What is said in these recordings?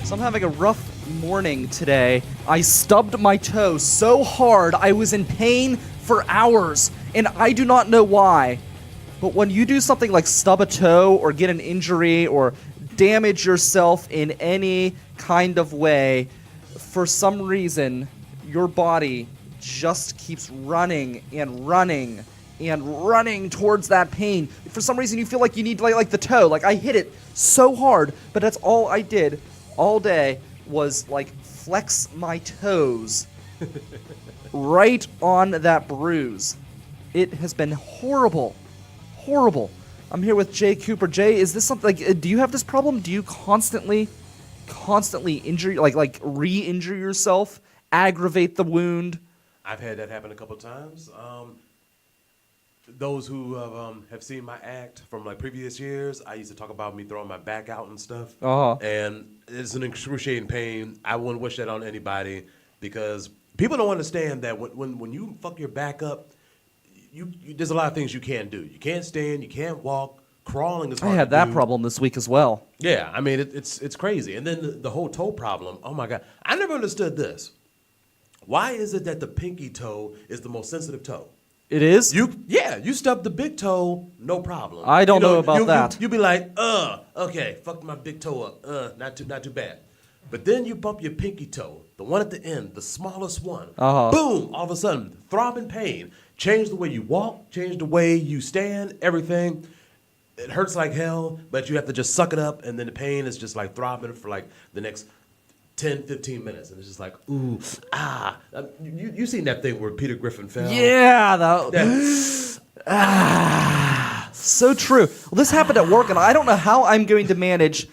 So I'm having a rough morning today. I stubbed my toe so hard I was in pain for hours, and I do not know why. But when you do something like stub a toe or get an injury or damage yourself in any kind of way, for some reason, your body just keeps running and running and running towards that pain. For some reason, you feel like you need like the toe. Like I hit it so hard, but that's all I did all day was like flex my toes right on that bruise. It has been horrible. Horrible. I'm here with Jay Cooper. Jay, is this something like, do you have this problem? Do you constantly injure, like re-injure yourself, aggravate the wound? I've had that happen a couple times. Those who have seen my act from like previous years, I used to talk about me throwing my back out and stuff. Uh-huh. And it's an excruciating pain. I wouldn't wish that on anybody because people don't understand that when you fuck your back up, you there's a lot of things you can't do. You can't stand, you can't walk, crawling is hard I had to that do. problem this week as well. Yeah, I mean, it's crazy. And then the whole toe problem, oh my God. I never understood this. Why is it that the pinky toe is the most sensitive toe? It is? You stub the big toe, no problem. I don't know about that. You be like, okay, fuck my big toe up, not too bad. But then you bump your pinky toe, the one at the end, the smallest one. Boom! All of a sudden, throbbing pain. Change the way you walk, change the way you stand, everything. It hurts like hell, but you have to just suck it up, and then the pain is just like throbbing for like the next 10, 15 minutes, and it's just like, ooh, ah. You seen that thing where Peter Griffin fell? Yeah, so true. Well, this happened at work, and I don't know how I'm going to manage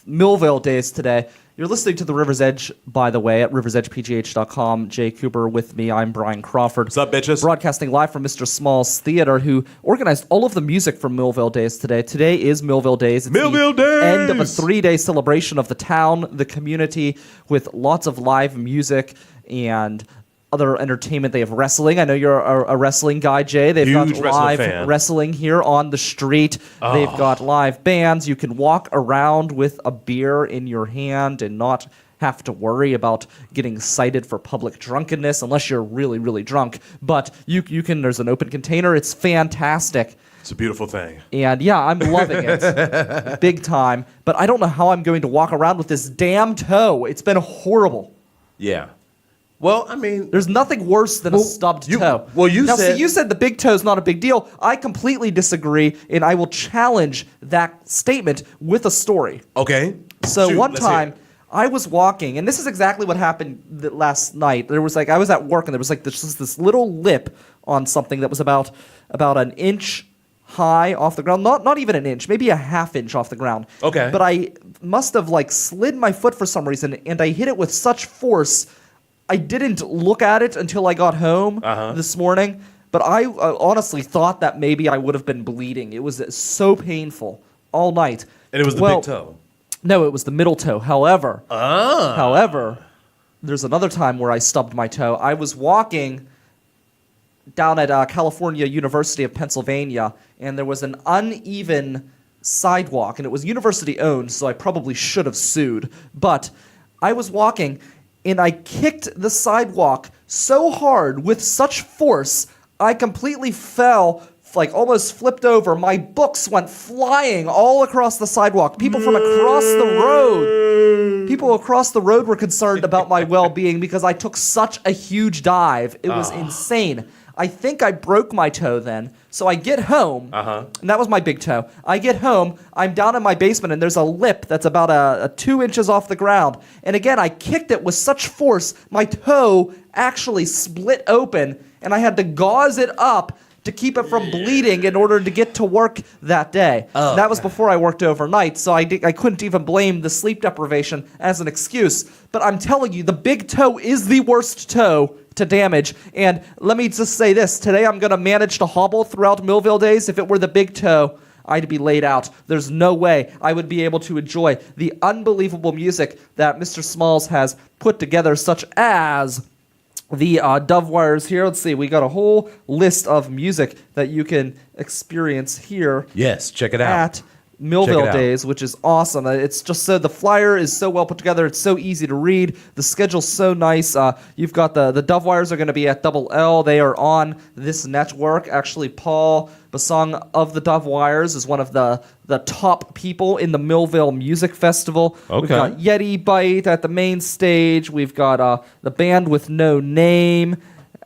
Millvale days today. You're listening to The River's Edge, by the way, at riversedgepgh.com. Jay Cooper with me. I'm Brian Crawford. What's up, bitches? Broadcasting live from Mr. Small's Theater, who organized all of the music for Millvale Days today. Today is Millvale Days. It's Millvale the Days! End of a 3-day celebration of the town, the community, with lots of live music and other entertainment. They have wrestling. I know you're a wrestling guy, Jay. They've got Huge wrestling live fan. wrestling here on the street. Oh. They've got live bands. You can walk around with a beer in your hand and not have to worry about getting cited for public drunkenness unless you're really, really drunk. But you can, there's an open container. It's fantastic. It's a beautiful thing. And yeah, I'm loving it. Big time. But I don't know how I'm going to walk around with this damn toe. It's been horrible. Yeah. Well, I mean, There's nothing worse than a stubbed toe. you now, said... see, you said the big toe is not a big deal. I completely disagree, and I will challenge that statement with a story. Okay. So Shoot, one let's hear time, it. I was walking, and this is exactly what happened last night. There was I was at work, and there was this little lip on something that was about an inch high off the ground. Not even an inch, maybe a half inch off the ground. Okay. But I must have slid my foot for some reason, and I hit it with such force. I didn't look at it until I got home this morning, but I honestly thought that maybe I would have been bleeding. It was so painful all night. And it was the big toe. No, it was the middle toe. However, there's another time where I stubbed my toe. I was walking down at California University of Pennsylvania, and there was an uneven sidewalk, and it was university-owned, so I probably should have sued. But I was walking, and I kicked the sidewalk so hard with such force, I completely fell, almost flipped over. My books went flying all across the sidewalk. People from across the road, people across the road were concerned about my well-being because I took such a huge dive. It was insane. I think I broke my toe then. So I get home, and that was my big toe. I get home, I'm down in my basement, and there's a lip that's about a 2 inches off the ground. And again, I kicked it with such force, my toe actually split open, and I had to gauze it up to keep it from bleeding in order to get to work that day. That was before I worked overnight, so I couldn't even blame the sleep deprivation as an excuse. But I'm telling you, the big toe is the worst toe to damage. And let me just say this. Today I'm going to manage to hobble throughout Millvale Days. If it were the big toe, I'd be laid out. There's no way I would be able to enjoy the unbelievable music that Mr. Smalls has put together, such as the Dove Wires here. Let's see. We got a whole list of music that you can experience here. Yes, check it out. At Millvale Days, which is awesome. It's just the flyer is so well put together. It's so easy to read. The schedule's so nice. You've got the Dove Wires are going to be at Double L. They are on this network. Actually, Paul Basong of the Dove Wires is one of the top people in the Millvale Music Festival. Okay. We've got Yeti Bite at the main stage. We've got the Band with No Name.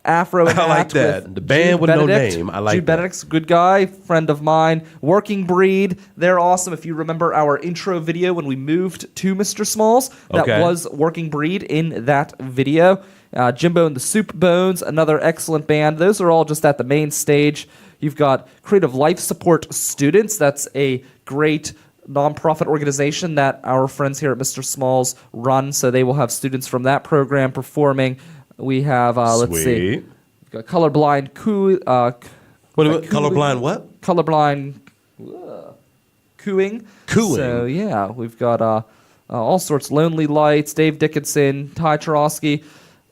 Afro I like that. The Band with No Name. I like Jude that. Benedict's a good guy, friend of mine. Working Breed, they're awesome. If you remember our intro video when we moved to Mr. Smalls, that was Working Breed in that video. Jimbo and the Soup Bones, another excellent band. Those are all just at the main stage. You've got Creative Life Support Students. That's a great nonprofit organization that our friends here at Mr. Smalls run. So they will have students from that program performing. We have, let's see, we've got Colorblind Colorblind what? Colorblind Cooing. So, yeah, we've got all sorts. Lonely Lights, Dave Dickinson, Ty Charosky.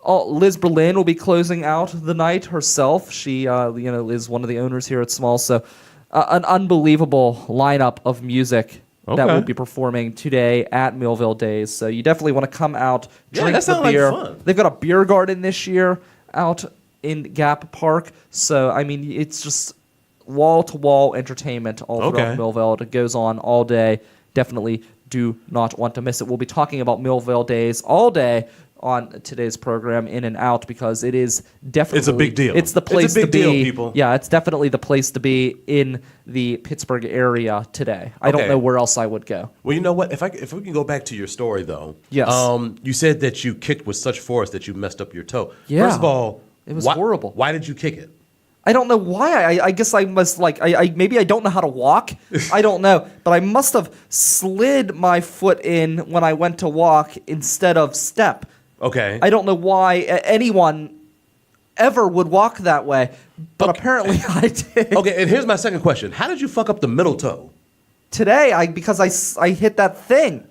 Liz Berlin will be closing out the night herself. She, is one of the owners here at Smalls. So, an unbelievable lineup of music that will be performing today at Millvale Days. So you definitely want to come out, drink the beer. Like fun. They've got a beer garden this year out in Gap Park. So, I mean, it's just wall-to-wall entertainment all throughout Millvale. It goes on all day. Definitely do not want to miss it. We'll be talking about Millvale Days all day on today's program, In and Out, because it is definitely... It's a big deal. It's the place to be. Deal, people. Yeah, it's definitely the place to be in the Pittsburgh area today. I don't know where else I would go. Well, you know what? If we can go back to your story, though. Yes. You said that you kicked with such force that you messed up your toe. Yeah. First of all... It was horrible. Why did you kick it? I don't know why. I guess I must, maybe I don't know how to walk. I don't know. But I must have slid my foot in when I went to walk instead of step. Okay. I don't know why anyone ever would walk that way, but apparently I did. Okay, and here's my second question. How did you fuck up the middle toe? Today, because I hit that thing.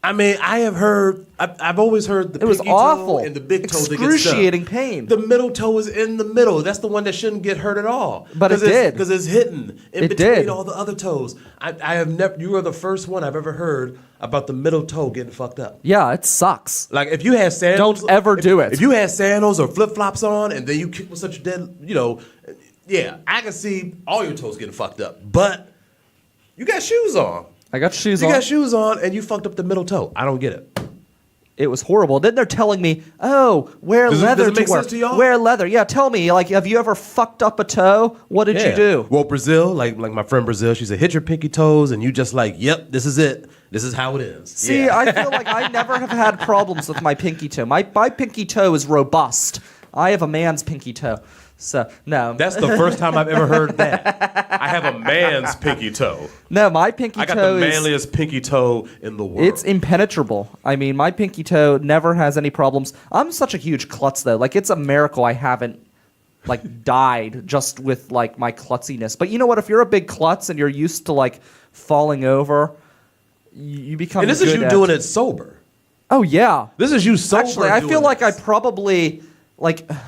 I mean, I've always heard the It was pinky awful. toe and the big toe that gets excruciating pain. The middle toe is in the middle. That's the one that shouldn't get hurt at all. But it did. Because it's hidden in It between did. all the other toes. I have never. You are the first one I've ever heard about the middle toe getting fucked up. Yeah, it sucks. Like if you had sandals, Don't ever do it. If you had sandals or flip flops on and then you kick with such a dead, yeah, I can see all your toes getting fucked up. But you got shoes on. I got shoes on. You got shoes on and you fucked up the middle toe. I don't get it. It was horrible. Then they're telling me, wear leather. Does it make sense to y'all? Wear leather. Yeah, tell me, have you ever fucked up a toe? What did you do? Well, Brazil, like my friend Brazil, she said, hit your pinky toes and you just yep, this is it. This is how it is. See, I feel like I never have had problems with my pinky toe. My pinky toe is robust. I have a man's pinky toe. So, no. That's the first time I've ever heard that. I have a man's pinky toe. No, my pinky toe I got the manliest pinky toe in the world. It's impenetrable. I mean, my pinky toe never has any problems. I'm such a huge klutz, though. It's a miracle I haven't, died just with, my klutziness. But you know what? If you're a big klutz and you're used to, falling over, you become And this is you doing it sober. Oh, yeah. This is you sober. Actually, I feel like I probably...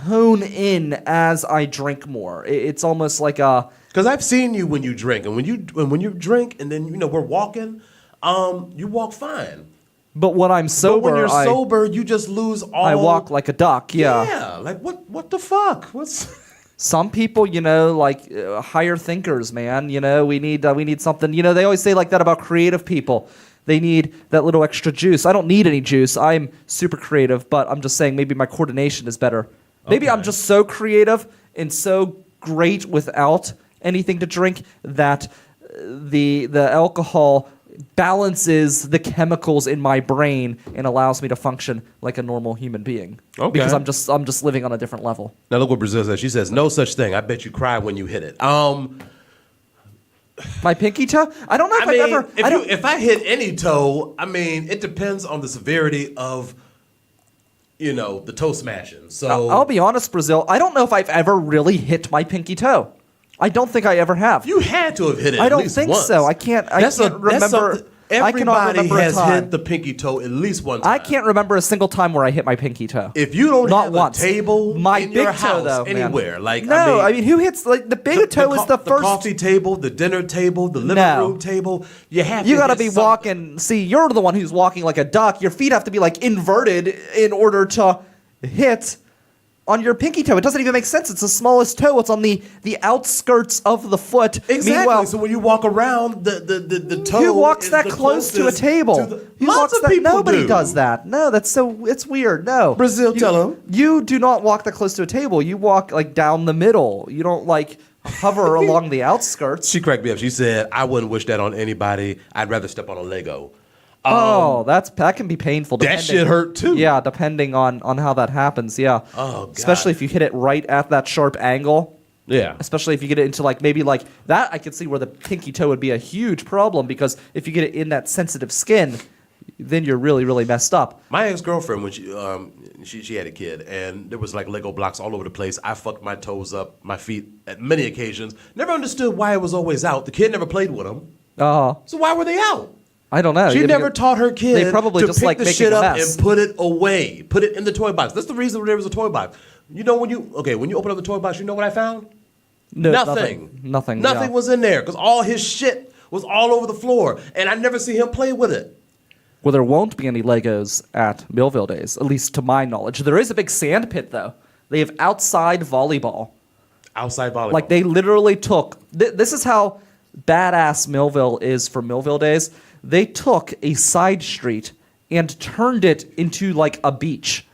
hone in as I drink more. It's almost like a... Because I've seen you when you drink, and when you drink, and then we're walking, you walk fine. But when I'm sober, but when you're sober, you just lose all. I walk like a duck. Yeah. Yeah. What the fuck? Some people, higher thinkers, man. We need something. They always say that about creative people. They need that little extra juice. I don't need any juice. I'm super creative, but I'm just saying maybe my coordination is better. Maybe I'm just so creative and so great without anything to drink that the alcohol balances the chemicals in my brain and allows me to function like a normal human being. Okay. Because I'm just living on a different level. Now look what Brazil says. She says, no such thing. I bet you cry when you hit it. My pinky toe? I don't know if I've ever... If I hit any toe, it depends on the severity of, the toe smashing. So I'll be honest, Brazil. I don't know if I've ever really hit my pinky toe. I don't think I ever have. You had to have hit it. I don't at least think once. so. I can't remember. Everybody remember a has time. hit the pinky toe at least one time. I can't remember a single time where I hit my pinky toe. If you don't Not have once. a table My in big your toe, house though, man. anywhere, like No, I mean, who hits like the big toe is the first. The coffee table, the dinner table, the living room table. You got to be walking. See, you're the one who's walking like a duck. Your feet have to be like inverted in order to hit on your pinky toe. It doesn't even make sense. It's the smallest toe. It's on the outskirts of the foot. Exactly. Meanwhile, So when you walk around, the toe. who walks is that the close to a closest table? Who lots of people Nobody do. does that. No, it's weird. No. Brazil, tell him. You do not walk that close to a table. You walk like down the middle. You don't like hover along the outskirts. She cracked me up. She said, "I wouldn't wish that on anybody. I'd rather step on a Lego." That can be painful. That shit hurt too. Yeah, depending on how that happens. Yeah. Oh, God. Especially if you hit it right at that sharp angle. Yeah. Especially if you get it into like maybe like that, I could see where the pinky toe would be a huge problem because if you get it in that sensitive skin, then you're really, really messed up. My ex-girlfriend, when she had a kid, and there was like Lego blocks all over the place. I fucked my toes up, my feet at many occasions. Never understood why it was always out. The kid never played with them. So why were they out? I don't know. She never taught her kid they probably to just pick like the making shit a up mess. and put it away. Put it in the toy box. That's the reason there was a toy box. You know when you open up the toy box, you know what I found? No, Nothing. Nothing Was in there because all his shit was all over the floor, and I never see him play with it. Well, there won't be any Legos at Millvale Days, at least to my knowledge. There is a big sand pit, though. They have outside volleyball. Outside volleyball. Like, they literally took... this is how badass Millvale is for Millvale Days. They took a side street and turned it into, like, a beach.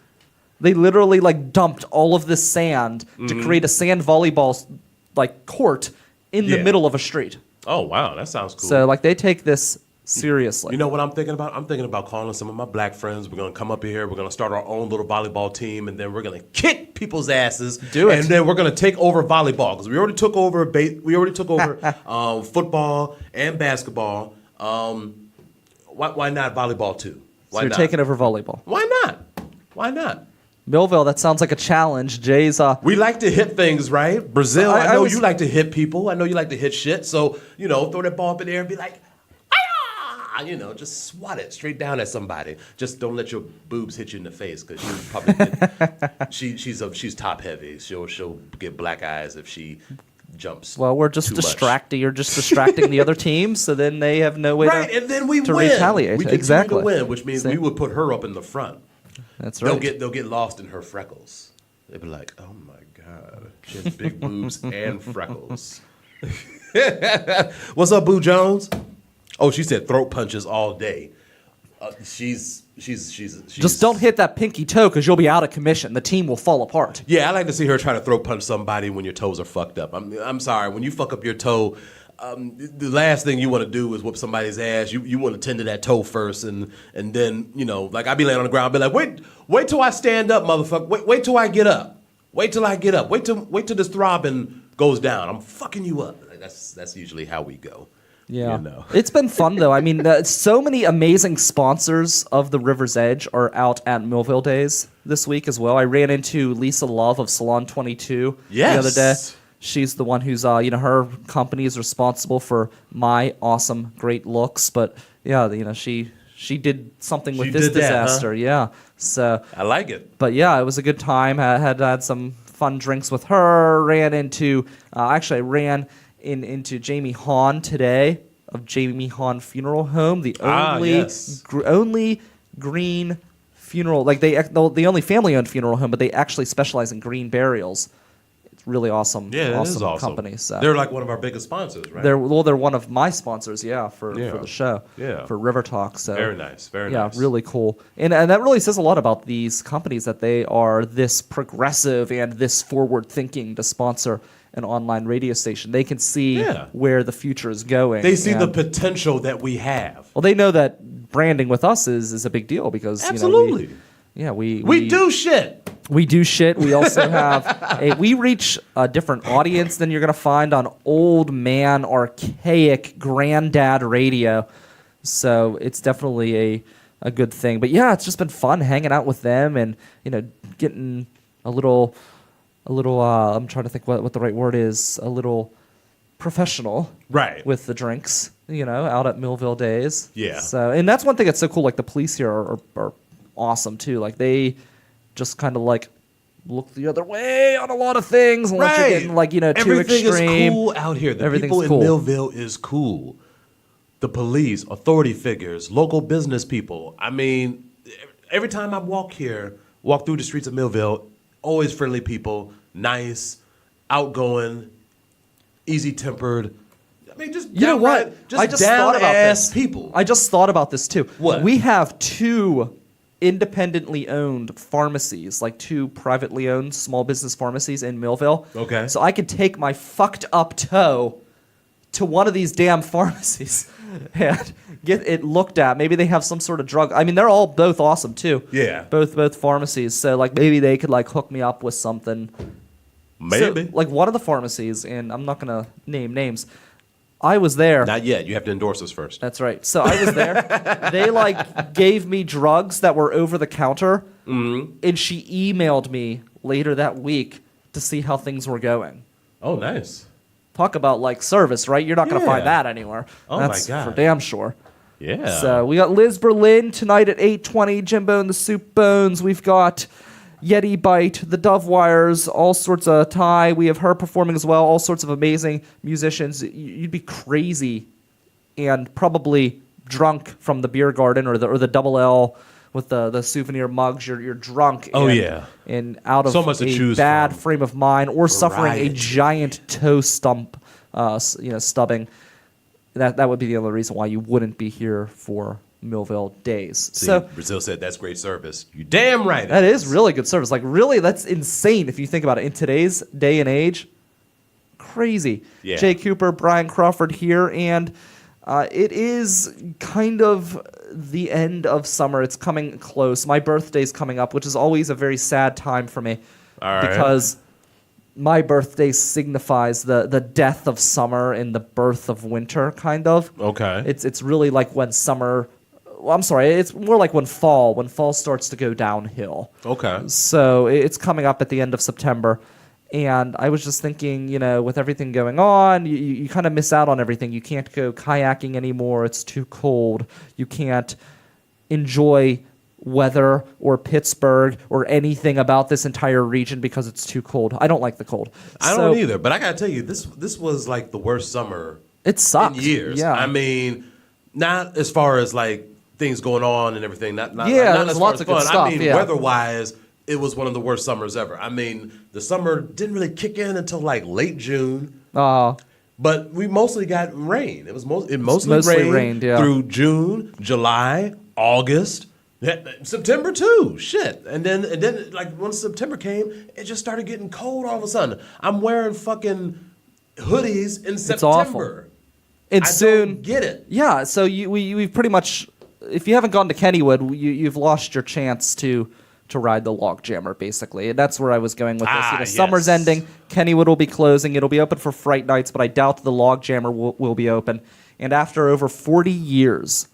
They literally, like, dumped all of this sand to create a sand volleyball, like, court in the middle of a street. Oh, wow. That sounds cool. So, like, they take this seriously. You know what I'm thinking about? I'm thinking about calling some of my black friends. We're going to come up here. We're going to start our own little volleyball team, and then we're going to kick people's asses. Do it. And then we're going to take over volleyball because we already took over football and basketball. Why not volleyball too? Why So you're not? taking over volleyball. Why not? Why not? Millvale, that sounds like a challenge. Jay's We like to hit things, right? Brazil, I I know was- you like to hit people. I know you like to hit shit. So, throw that ball up in the air and be like, "Hi-ya!" Just swat it straight down at somebody. Just don't let your boobs hit you in the face because she'll probably get, she's top heavy. She'll get black eyes if she jumps. Well, we're just too much. distracting. You're just distracting the other team, so then they have no way Right, and then we to win. retaliate. We continue Exactly. to win, which means See? we would put her up in the front. That's right. They'll get lost in her freckles. They'll be like, "Oh my God, she has big boobs and freckles." What's up, Boo Jones? Oh, she said throat punches all day. She's Just don't hit that pinky toe because you'll be out of commission. The team will fall apart. Yeah, I like to see her try to throat punch somebody when your toes are fucked up. I'm sorry, when you fuck up your toe, the last thing you want to do is whoop somebody's ass. You want to tend to that toe first, and then like I be laying on the ground, I'll be like, wait till I stand up, motherfucker. Wait till I get up. Wait till I get up. Wait till this throbbing goes down. I'm fucking you up. Like, that's usually how we go. Yeah. You It's been fun, though. I mean, so many amazing sponsors of the River's Edge are out at Millvale Days this week as well. I ran into Lisa Love of Salon 22 the other day. She's the one who's, her company is responsible for my awesome, great looks. But, yeah, she did something with this disaster. Huh? Yeah. So I like it. But, yeah, it was a good time. I had some fun drinks with her. Ran into, I ran into Jamie Hahn today of Jamie Hahn Funeral Home, the only green funeral, like the only family-owned funeral home, but they actually specialize in green burials. It's really awesome. Yeah, it is awesome company. So they're like one of our biggest sponsors, right? They're one of my sponsors, for the show, for River Talk. So very nice, nice. Yeah, really cool, and that really says a lot about these companies that they are this progressive and this forward-thinking to sponsor an online radio station. They can see where the future is going. They see the potential that we have. Well, they know that branding with us is a big deal because absolutely, we do shit. We do shit. We also have we reach a different audience than you're gonna find on old man archaic granddad radio. So it's definitely a good thing. But yeah, it's just been fun hanging out with them and getting a little I'm trying to think what the right word is, a little professional. Right. With the drinks, out at Millvale Days. Yeah. So, and that's one thing that's so cool. Like the police here are awesome too. Like they just kind of like look the other way on a lot of things, unless you're getting like too Everything extreme. Everything is cool out here. The Everything's people in cool. Millvale is cool. The police, authority figures, local business people. I mean, every time I walk through the streets of Millvale, always friendly people, nice, outgoing, easy-tempered. I mean, just You know what? I just thought about this. People. I just thought about this too. What? We have 2 independently owned pharmacies, like 2 privately owned small business pharmacies in Millvale. Okay. So I could take my fucked up toe to one of these damn pharmacies and get it looked at. Maybe they have some sort of drug. I mean, they're all both awesome too. Yeah. Both pharmacies. So like maybe they could like hook me up with something. Maybe. So, like one of the pharmacies, and I'm not gonna name names. I was there. Not yet. You have to endorse us first. That's right. So I was there. They like gave me drugs that were over the counter, and she emailed me later that week to see how things were going. Oh, nice. Talk about like service, right? You're not going to find that anywhere. Oh, that's my God. for damn sure. Yeah. So we got Liz Berlin tonight at 8:20. Jimbo and the Soup Bones. We've got Yeti Bite, the Dove Wires, all sorts of Ty. We have her performing as well. All sorts of amazing musicians. You'd be crazy and probably drunk from the beer garden or the double L with the souvenir mugs. You're drunk. Oh, and, yeah. and out of So much to a choose bad from. frame of mind or suffering a Variety. giant toe stump, stubbing. That would be the only reason why you wouldn't be here for Millvale Days. See, So Brazil said that's great service. You damn right. that is really good service. Like, really, that's insane if you think about it. In today's day and age, crazy. Yeah. Jay Cooper, Brian Crawford here, and it is kind of the end of summer. It's coming close. My birthday's coming up, which is always a very sad time for me. All right. Because my birthday signifies the death of summer and the birth of winter, kind of. Okay. It's really like when summer... Well, I'm sorry, it's more like when fall starts to go downhill. Okay. So it's coming up at the end of September. And I was just thinking, with everything going on, you kind of miss out on everything. You can't go kayaking anymore. It's too cold. You can't enjoy weather or Pittsburgh or anything about this entire region because it's too cold. I don't like the cold. I don't either, but I got to tell you, this was like the worst summer It sucked. in years. Yeah. I mean, not as far as like things going on and everything. Not Yeah, not there's as lots far of good as fun. stuff, I mean, yeah. weather-wise, it was one of the worst summers ever. I mean, the summer didn't really kick in until like late June. But we mostly got rain. It mostly rained, yeah. through June, July, August, September too. Shit. And then like once September came, it just started getting cold all of a sudden. I'm wearing fucking hoodies in September. It's awful. And soon don't get it. Yeah, so we've pretty much, if you haven't gone to Kennywood, you've lost your chance to ride the log jammer, basically. And that's where I was going with this. Yes. Summer's ending. Kennywood will be closing. It'll be open for Fright Nights, but I doubt the log jammer will be open. And after over 40 years,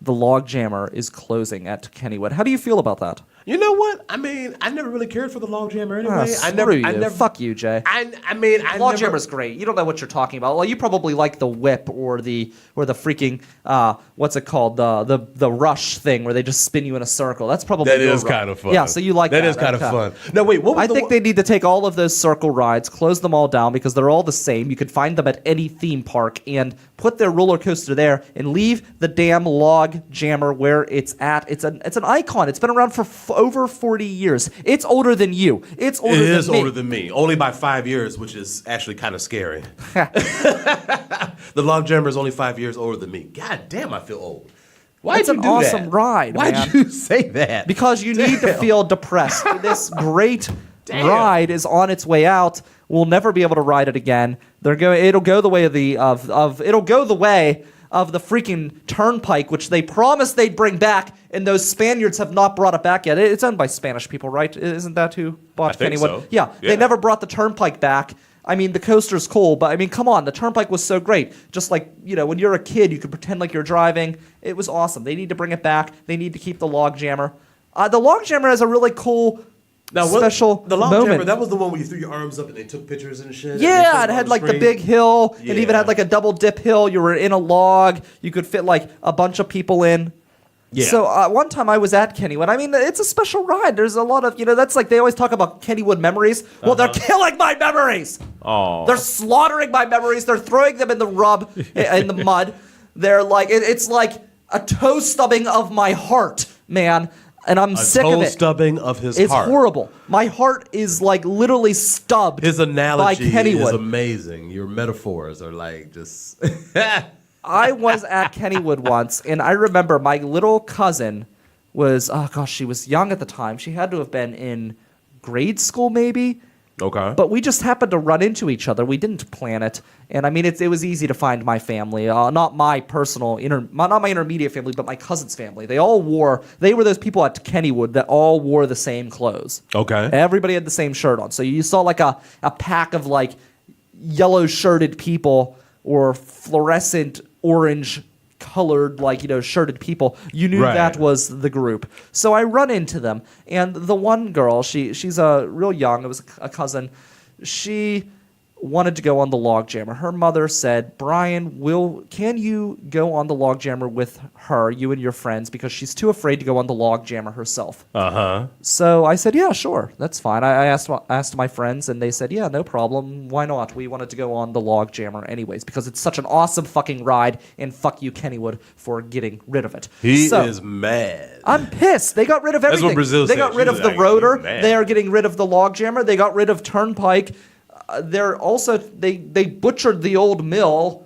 the log jammer is closing at Kennywood. How do you feel about that? You know what? I mean, I never really cared for the log jammer anyway. Screw you. Fuck you, Jay. I mean, I Log never. jammer's great. You don't know what you're talking about. Well, you probably like the whip or the freaking what's it called, the rush thing where they just spin you in a circle. That's probably That your is ride. kind of fun. Yeah, so you like that. That is kind of okay. fun. No, wait. What was I think they need to take all of those circle rides, close them all down because they're all the same. You could find them at any theme park and put their roller coaster there and leave the damn log jammer where it's at. It's an icon. It's been around for over 40 years. It's older than you. It's older It than is me. older than me, only by 5 years, which is actually kind of scary. The log jammer is only 5 years older than me. God damn, I feel old. Why'd It's you an do awesome that? ride, Why'd man. you say that? Because you need to feel depressed. This great Damn. ride is on its way out. We'll never be able to ride it again. It'll go the way of the freaking turnpike, which they promised they'd bring back, and those Spaniards have not brought it back yet. It's owned by Spanish people, right? Isn't that who bought I think Kennywood? so. Yeah, Yeah. they never brought the turnpike back. I mean, the coaster's cool, but I mean, come on, the turnpike was so great. Just like, when you're a kid, you could pretend like you're driving. It was awesome. They need to bring it back. They need to keep the log jammer. The log jammer has a really cool special the log moment. jammer, that was the one where you threw your arms up and they took pictures and shit. Yeah, it had like the big hill. It even had like a double dip hill. You were in a log. You could fit like a bunch of people in. Yeah. So one time I was at Kennywood. I mean, it's a special ride. There's a lot of, that's like they always talk about Kennywood memories. Well, they're killing my memories. Oh. They're slaughtering my memories. They're throwing them in the in the mud. They're like, it's like a toe stubbing of my heart, man. And I'm sick of it. A toe stubbing of his heart. It's horrible. My heart is like literally stubbed. His analogy by Kennywood. is amazing. Your metaphors are like just... I was at Kennywood once, and I remember my little cousin was, she was young at the time. She had to have been in grade school maybe. Okay. But we just happened to run into each other. We didn't plan it. And I mean, it was easy to find my family. Not my personal, not my intermediate family, but my cousin's family. They were those people at Kennywood that all wore the same clothes. Okay. Everybody had the same shirt on. So you saw like a pack of like yellow shirted people or fluorescent orange colored, shirted people. You knew that was the group. So I run into them, and the one girl, she's real young. It was a cousin. She wanted to go on the log jammer. Her mother said, Brian, can you go on the log jammer with her, you and your friends, because she's too afraid to go on the log jammer herself. Uh-huh. So I said, yeah, sure, that's fine. I asked my friends, and they said, yeah, no problem. Why not? We wanted to go on the log jammer anyways, because it's such an awesome fucking ride, and fuck you, Kennywood, for getting rid of it. He is mad. I'm pissed. They got rid of everything. That's what Brazil They got rid of the rotor. They are getting rid of the log jammer. They got rid of Turnpike. They're also they butchered the old mill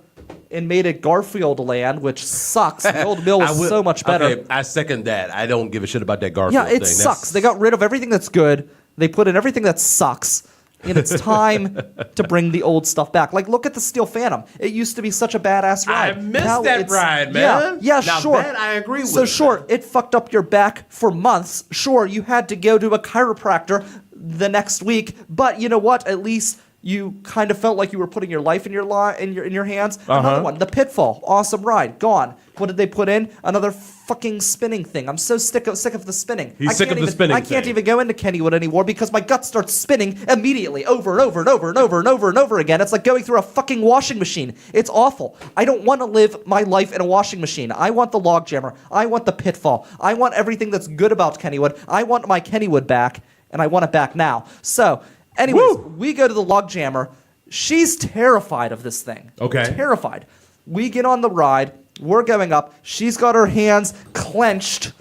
and made it Garfield Land, which sucks. The old mill was so much better. Okay, I second that. I don't give a shit about that Garfield thing. Yeah, it sucks. They got rid of everything that's good. They put in everything that sucks. And it's time to bring the old stuff back. Like, look at the Steel Phantom. It used to be such a badass ride. I missed that ride, man. Yeah, now sure. That I agree with. So, sure, it fucked up your back for months. Sure, you had to go to a chiropractor the next week. But you know what? At least you kind of felt like you were putting your life in your hands. Another one, the Pitfall, awesome ride, gone. What did they put in? Another fucking spinning thing. I'm so sick of the spinning. He's sick of the spinning. I can't even go into Kennywood anymore because my gut starts spinning immediately, over and over and over and over and over and over again. It's like going through a fucking washing machine. It's awful. I don't want to live my life in a washing machine. I want the log jammer. I want the Pitfall. I want everything that's good about Kennywood. I want my Kennywood back, and I want it back now. So. Anyways, we go to the log jammer. She's terrified of this thing. Okay. Terrified. We get on the ride. We're going up. She's got her hands clenched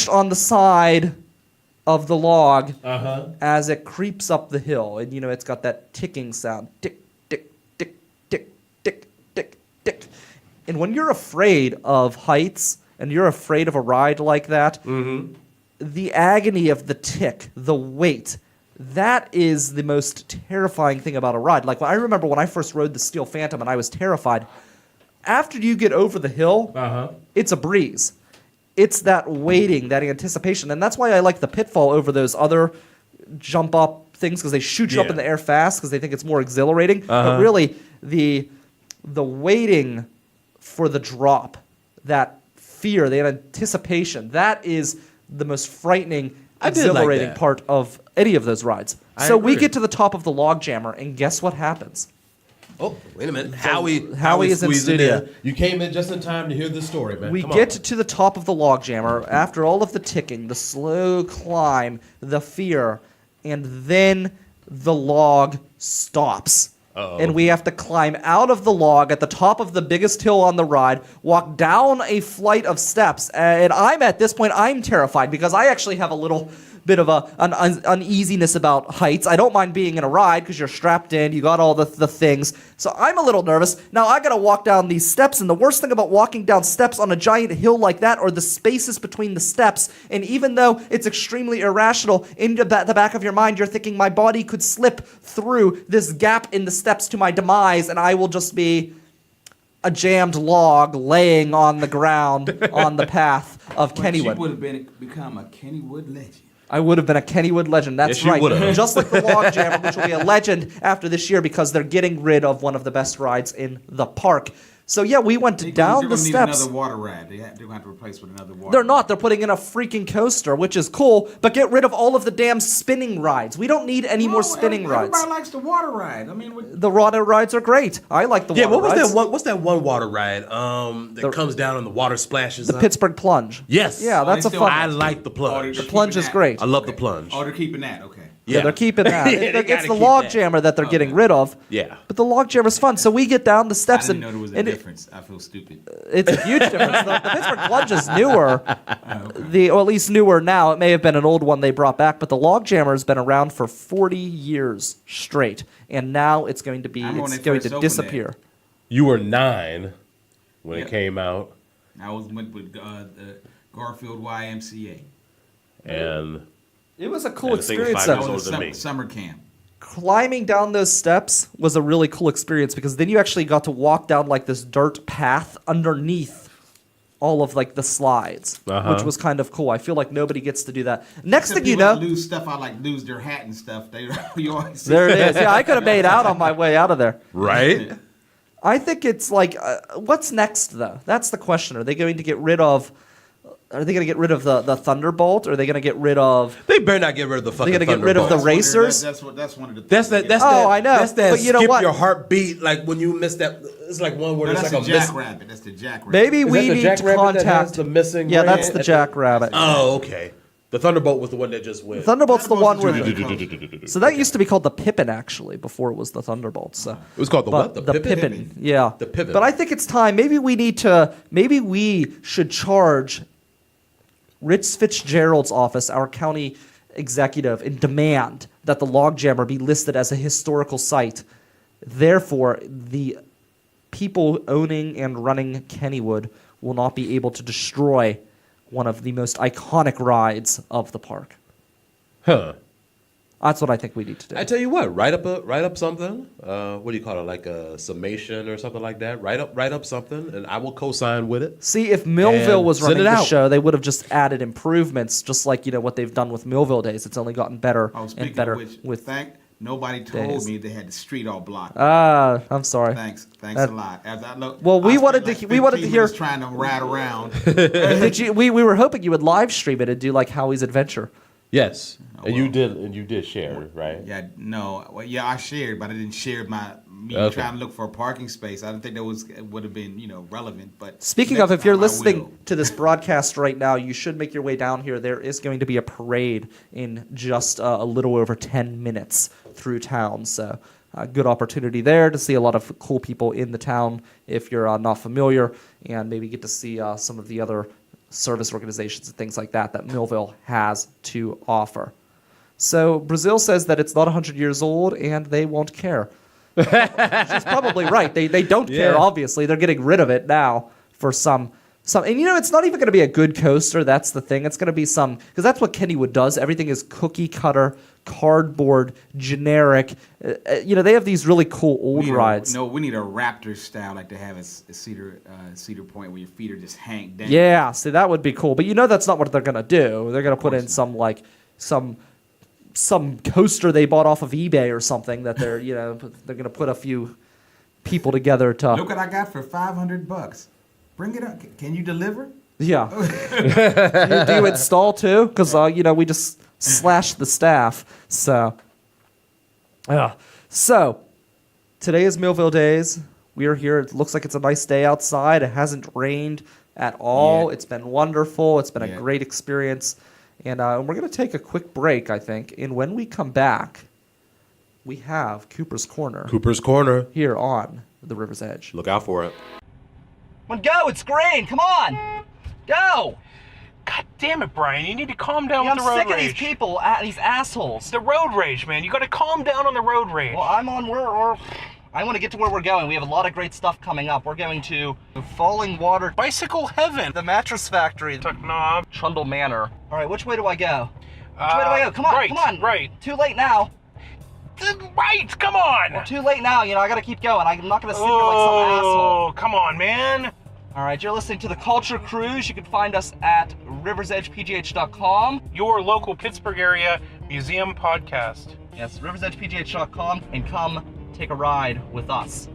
on the side of the log as it creeps up the hill. And, it's got that ticking sound. Tick, tick, tick, tick, tick, tick, tick. And when you're afraid of heights and you're afraid of a ride like that, the agony of the tick, the weight, that is the most terrifying thing about a ride. Like, I remember when I first rode the Steel Phantom and I was terrified. After you get over the hill, it's a breeze. It's that waiting, that anticipation. And that's why I like the Pitfall over those other jump up things, because they shoot you up in the air fast because they think it's more exhilarating. But really, the waiting for the drop, that fear, the anticipation, that is the most frightening, exhilarating part of any of those rides. So we get to the top of the log jammer, and guess what happens? Oh, wait a minute. Howie is in studio. You came in just in time to hear this story, man. We get to the top of the log jammer after all of the ticking, the slow climb, the fear, and then the log stops. And we have to climb out of the log at the top of the biggest hill on the ride, walk down a flight of steps. And at this point, I'm terrified because I actually have a little bit of an uneasiness about heights. I don't mind being in a ride because you're strapped in, you got all the things. So I'm a little nervous. Now I got to walk down these steps, and the worst thing about walking down steps on a giant hill like that are the spaces between the steps. And even though it's extremely irrational, in the back of your mind, you're thinking my body could slip through this gap in the steps to my demise, and I will just be a jammed log laying on the ground on the path of Kennywood. You would have become a Kennywood legend. I would have been a Kennywood legend. That's right. Just like the log jammer, which will be a legend after this year because they're getting rid of one of the best rides in the park. So yeah, we went down the steps. They're going to need another water ride. They're going to have to replace with another water They're not. ride. They're putting in a freaking coaster, which is cool, but get rid of all of the damn spinning rides. We don't need any more spinning rides. Everybody likes the water ride. I mean, The water rides are great. I like the water rides. Yeah, what's that one water ride that comes down and the water splashes The up? Pittsburgh Plunge. Yes. Yeah, that's a fun I one. like the plunge. The plunge is great. I love the plunge. Oh, they're keeping that. Okay. Yeah, they're keeping that. Yeah, they It's gotta the keep log that. jammer that they're getting rid of. Yeah. But the log jammer's fun. So we get down the I steps didn't and know there was a and difference. I feel stupid. it's a huge difference. The Pittsburgh Plunge is newer. Or at least newer now. It may have been an old one they brought back, but the log jammer has been around for 40 years straight, and now it's going to disappear. You were 9 when Yep. it came out, I went with the Garfield YMCA. and It was a cool And the thing was experience. 5 though. years That older was than me. summer camp. Climbing down those steps was a really cool experience because then you actually got to walk down like this dirt path underneath all of like the slides, which was kind of cool. I feel like nobody gets to do that. Next thing you know, lose stuff. I like lose their hat and stuff. They you always see there it is. Yeah, I could have made out on my way out of there. right? I think it's like, what's next though? That's the question. Are they going to get rid of? Are they going to get rid of the Thunderbolt? Or are they going to get rid of? They better not get rid of the fucking. They're gonna get rid of the Thunderbolt. racers? That's one of the. That's that. That's Oh, that. I know, That's that. but you know skip what? your heartbeat. Like when you miss that. It's like one where No, there's that's like the a miss. jackrabbit. That's the jackrabbit. Maybe Is we that the need to Jackrabbit that has contact the missing Yeah, brain that's the at the- Jackrabbit. Oh, okay. The Thunderbolt was the one that just went. Thunderbolt's the one where. Thunderbolt's So that used to be called the Pippin actually before it was the Thunderbolt. So. It was called the But what? the Pippin. Yeah. The Pippin. But I think it's time. Maybe we should charge Rich Fitzgerald's office, our county executive, and demand that the logjammer be listed as a historical site. Therefore, the people owning and running Kennywood will not be able to destroy one of the most iconic rides of the park. Huh. That's what I think we need to do. I tell you what, write up something. What do you call it? Like a summation or something like that. Write up something, and I will co-sign with it. See, if Millvale And was send running it the out. show, they would have just added improvements, just like what they've done with Millvale Days. It's only gotten better Oh, and speaking better of which, with. nobody told days. me they had the street all blocked. I'm sorry. Thanks a lot. As I look, Well, we I spent wanted like to- we wanted to 15 hear- minutes trying to ride around. Did you? We were hoping you would live stream it and do like Howie's Adventure. Yes, and you well. did share, right? Yeah, no, well, yeah, I shared, but I didn't share me Okay. trying to look for a parking space. I didn't think that would have been relevant. But Speaking next of, if you're time I listening will. to this broadcast right now, you should make your way down here. There is going to be a parade in just a little over 10 minutes through town. So, a good opportunity there to see a lot of cool people in the town if you're not familiar, and maybe get to see some of the other service organizations and things like that Millvale has to offer. So, Brazil says that it's not 100 years old and they won't care. She's probably right. They don't care, Yeah. obviously. They're getting rid of it now for some. And it's not even going to be a good coaster. That's the thing. It's going to be some, because that's what Kennywood does. Everything is cookie cutter, cardboard, generic. They have these really cool old rides. We need a Raptor style, like to have a cedar point where your feet are just hang down. Yeah, see, that would be cool. But that's not what they're going to do. They're going to put in some coaster they bought off of eBay or something that they're going to put a few people together to. Look what I got for $500. Bring it up. Can you deliver? Yeah. do you install too? Because we just slashed the staff. So, so today is Millvale Days. We are here. It looks like it's a nice day outside. It hasn't rained at all. Yeah. It's been wonderful. It's been a Yeah. great experience. And we're going to take a quick break, I think. And when we come back, we have Cooper's Corner Cooper's Corner. here on the River's Edge. Look out for it. Go, it's green. Come on. Go. God damn it, Brian. You need to calm down I'm with the road sick of rage. these people, these assholes. The road rage, man. You gotta calm down on the road rage. Well, I want to get to where we're going. We have a lot of great stuff coming up. We're going to Falling Water, Bicycle heaven. the Mattress Factory, Tuck knob. Trundle Manor. All right, which way do I go? Which way do I go? Come on, right, come on. right. Too late now. Right, come on. Too late now. I got to keep going. I'm not going to sit here like some asshole. Oh, come on, man. All right, you're listening to The Culture Cruise. You can find us at riversedgepgh.com. Your local Pittsburgh area museum podcast. Yes, riversedgepgh.com, and come take a ride with us.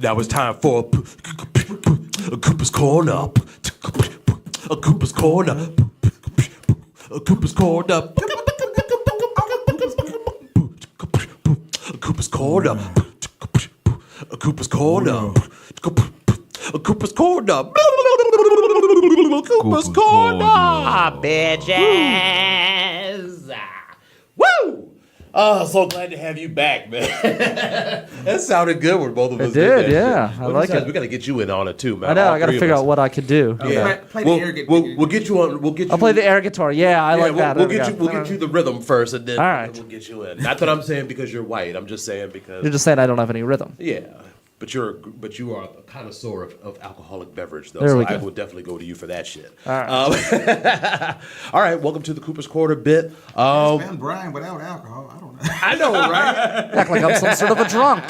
Now it's time for Cooper's Corner. Cooper's Corner. Cooper's Corner. Cooper's Corner. Cooper's Corner. Cooper's Corner. Cooper's Corner. Bitches. Woo! Oh, so glad to have you back, man. That sounded good when both of us did. It did, yeah. I like it. We got to get you in on it too, man. I know. I got to figure out what I could do. Yeah. Play the air guitar. We'll get you on. We'll get you. I'll play the air guitar. Yeah, I like that. We'll get you the rhythm first, and then All right. we'll get you in. Not that I'm saying because you're white. I'm just saying because You're just saying I don't have any rhythm. yeah. But you are a connoisseur of alcoholic beverage, though. There so we go. I would definitely go to you for that shit. All right. All right. Welcome to the Cooper's Quarter bit. Man, Brian without alcohol, I don't know. I know, right? Act like I'm some sort of a drunk.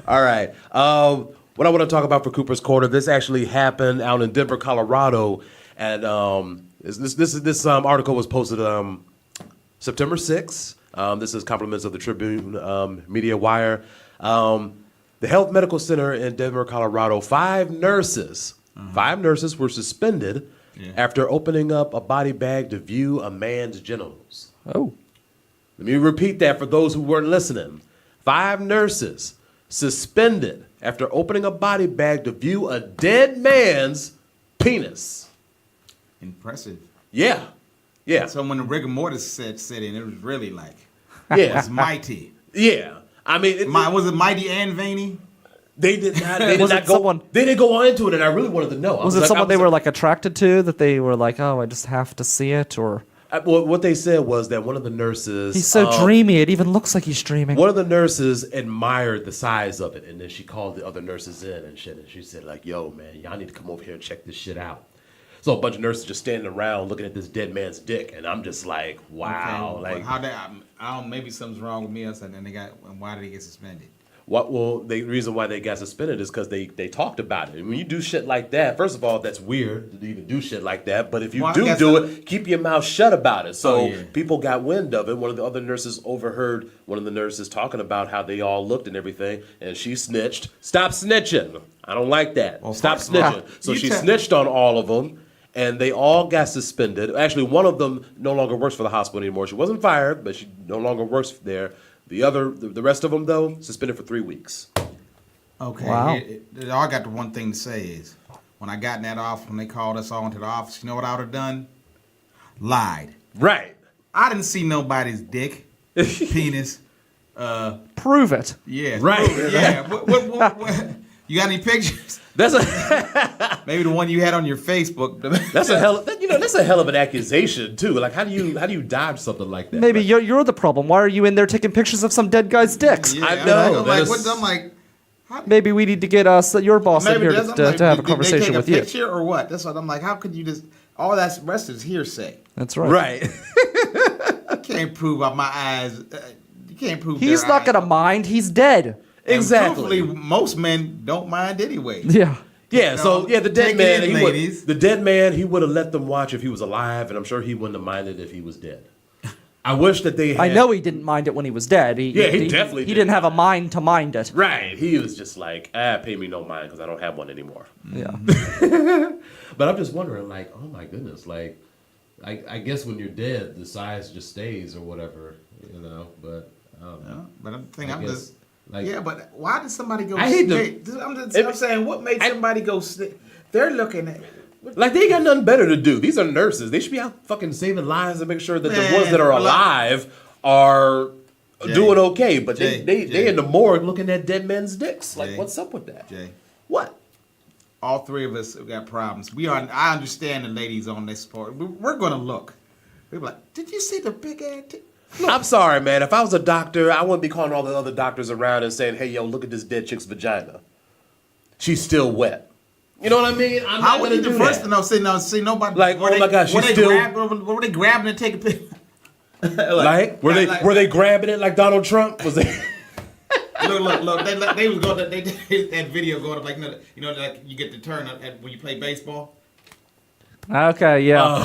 All right. What I want to talk about for Cooper's Quarter, this actually happened out in Denver, Colorado, and this article was posted September 6th. This is compliments of the Tribune Media Wire. The Health Medical Center in Denver, Colorado, 5 nurses were suspended after opening up a body bag to view a man's genitals. Oh. Let me repeat that for those who weren't listening. 5 nurses suspended after opening a body bag to view a dead man's penis. Impressive. Yeah. Yeah. So when the rigor mortis set in, it was really like, Yeah. it was mighty. Yeah. I mean, Was it mighty and veiny? they did not. They did Was not it go. someone- They didn't go on into it, and I really wanted to know. Was it someone they were like attracted to that they were like, oh, I just have to see it? Or Well, what they said was that one of the nurses. he's so dreamy, it even looks like he's dreaming. One of the nurses admired the size of it, and then she called the other nurses in and shit, and she said like, "Yo, man, y'all need to come over here and check this shit out." So a bunch of nurses just standing around looking at this dead man's dick, and I'm just like, wow, Okay, like how they? I don't. Maybe something's wrong with me. And then why did he get suspended? what? Well, the reason why they got suspended is because they talked about it. And when you do shit like that, first of all, that's weird to even do shit like that. But if you do it, keep your mouth shut about it. So people got wind of it. One of the other nurses overheard one of the nurses talking about how they all looked and everything, and she snitched. Stop snitching. I don't like that. Well, Stop snitching. So she snitched on all of them. And they all got suspended. Actually, one of them no longer works for the hospital anymore. She wasn't fired, but she no longer works there. The rest of them, though, suspended for 3 weeks. Okay. Wow. All I got the one thing to say is, when I got in that office, when they called us all into the office, you know what I would have done? Lied. Right. I didn't see nobody's dick, penis. Prove it. Yeah. Right. Yeah. What, you got any pictures? That's a Maybe the one you had on your Facebook. that's a hell of an accusation too. Like how do you dodge something like that? Maybe Like, you're the problem. Why are you in there taking pictures of some dead guy's dicks? Yeah, I know, I'm that like, is- I'm like, Maybe we need to get your boss in here that's- I'm to like, have a did conversation they take with a you. picture or what? That's what I'm like. How could you just? All that rest is hearsay. That's right. right. You can't prove out my eyes. You can't prove. He's their not eyes. going to mind. He's dead. And Exactly. truthfully, most men don't mind anyway. Yeah. Yeah, so the dead Take man, it in, ladies. the dead man, he would have let them watch if he was alive, and I'm sure he wouldn't have minded if he was dead. I wish that they had, I know he didn't mind it when he was dead. He definitely He did. didn't have a mind to mind it. Right, he was just like, pay me no mind because I don't have one anymore. Yeah. But I'm just wondering, like, oh my goodness, like, I guess when you're dead, the size just stays or whatever, you know. But I don't know. But I'm thinking, I I'm guess, just. like, Yeah, but why did somebody go? I hate I'm saying, what made somebody go? They're looking at. like they ain't got nothing better to do. These are nurses. They should be out fucking saving lives and making sure that the Man, ones that are alive are doing okay. But Jay, they in the morgue looking at dead men's dicks. Like, Jay, what's up with that? Jay, What? all three of us have got problems. I understand the ladies on this part. We're gonna look. We're like, did you see the big ass? I'm sorry, man. If I was a doctor, I wouldn't be calling all the other doctors around and saying, "Hey, yo, look at this dead chick's vagina. She's still wet." You know what I mean? I'm How not would gonna you do the first that. to know? See nobody. Like, oh my gosh, she's still. Were they grabbing and taking pictures? Like, were they grabbing it like Donald Trump? Was they? Look. They was going. They did that video going up like like you get the turn when you play baseball. Okay, yeah.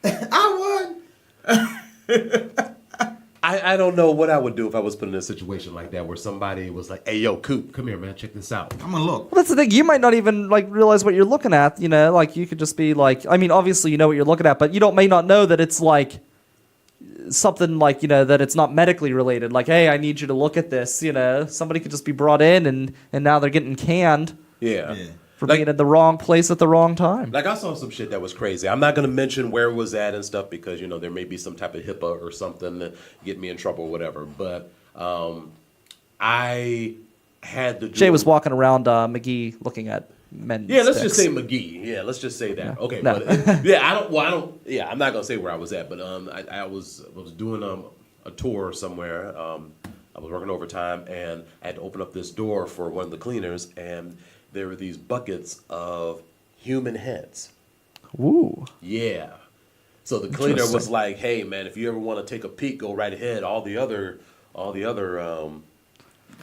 I won. I I don't know what I would do if I was put in a situation like that where somebody was like, "Hey, yo, Coop, come here, man, check this out." I'm gonna look. Well, that's the thing. You might not even like realize what you're looking at. You know, like you could just be like, I mean, obviously you know what you're looking at, but you may not know that it's like something like, you know, that it's not medically related. Like, hey, I need you to look at this. You know, somebody could just be brought in and now they're getting canned. Yeah. For being in the wrong place at the wrong time. Like I saw some shit that was crazy. I'm not gonna mention where it was at and stuff because you know there may be some type of HIPAA or something that get me in trouble or whatever. But I had the Jay was walking around McGee looking at men. Yeah, let's sticks. just say McGee. Yeah, let's just say that. Yeah. Okay, No. but I don't. Yeah, I'm not gonna say where I was at, but I was doing a tour somewhere. I was working overtime and I had to open up this door for one of the cleaners and there were these buckets of human heads. Ooh. Yeah. So the cleaner was like, "Hey, man, if you ever want to take a peek, go right ahead. All the other,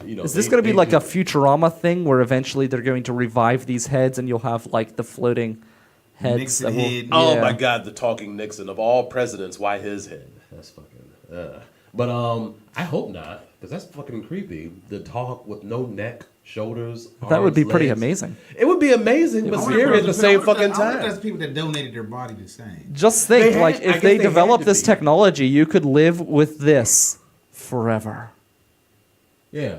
you know." Is this going to be like a Futurama thing where eventually they're going to revive these heads and you'll have like the floating heads? Nixon head. Oh my God, the talking Nixon of all presidents. Why his head? That's fucking. But I hope not, because that's fucking creepy. The talk with no neck, shoulders. That would be arms, pretty legs. amazing. It would be amazing, but scary at the same fucking I time. wonder if there's people that donated their body the same. Just think, They like, had- I if guess they they develop had to this be. technology, you could live with this forever. Yeah.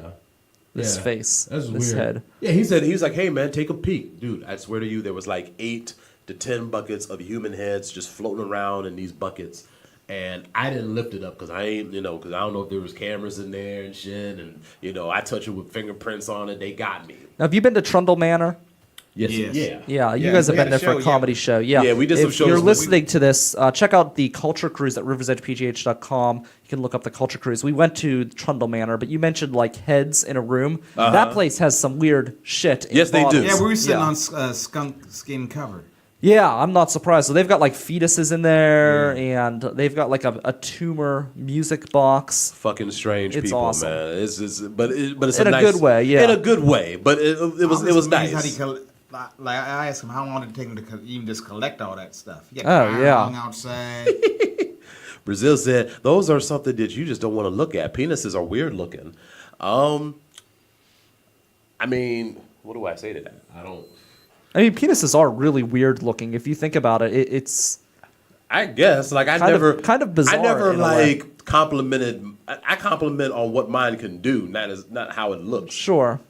This Yeah. face. That's this weird. head. Yeah, he was like, "Hey man, take a peek, dude. I swear to you, there was like 8 to 10 buckets of human heads just floating around in these buckets." And I didn't lift it up because I ain't, because I don't know if there was cameras in there and shit. And, I touch it with fingerprints on it. They got me. Now, have you been to Trundle Manor? Yes. Yes. Yeah. Yeah, you Yeah, guys have we been had there a for a show, comedy show. Yeah, Yeah, we did some if shows you're with- listening to this, check out the Culture Cruise at riversedgepgh.com. You can look up the Culture Cruise. We went to Trundle Manor, but you mentioned like heads in a room. That place has some weird shit. in Yes, they do. bottles. Yeah, we were sitting Yeah. on skunk skin cover. Yeah, I'm not surprised. So they've got like fetuses in there, and they've got like a tumor music box. Fucking strange It's people, awesome. man. But it's In a nice, good way, yeah. In a good way, but it was amazed nice. how he like I asked him how long did it take him to even just collect all that stuff. He got Oh, yeah. hung outside. Brazil said those are something that you just don't want to look at. Penises are weird looking. I mean, what do I say to that? I mean, penises are really weird looking. If you think about it, it's I guess like kind of bizarre I never in a way. like complimented. I compliment on what mine can do, not how it looks. sure.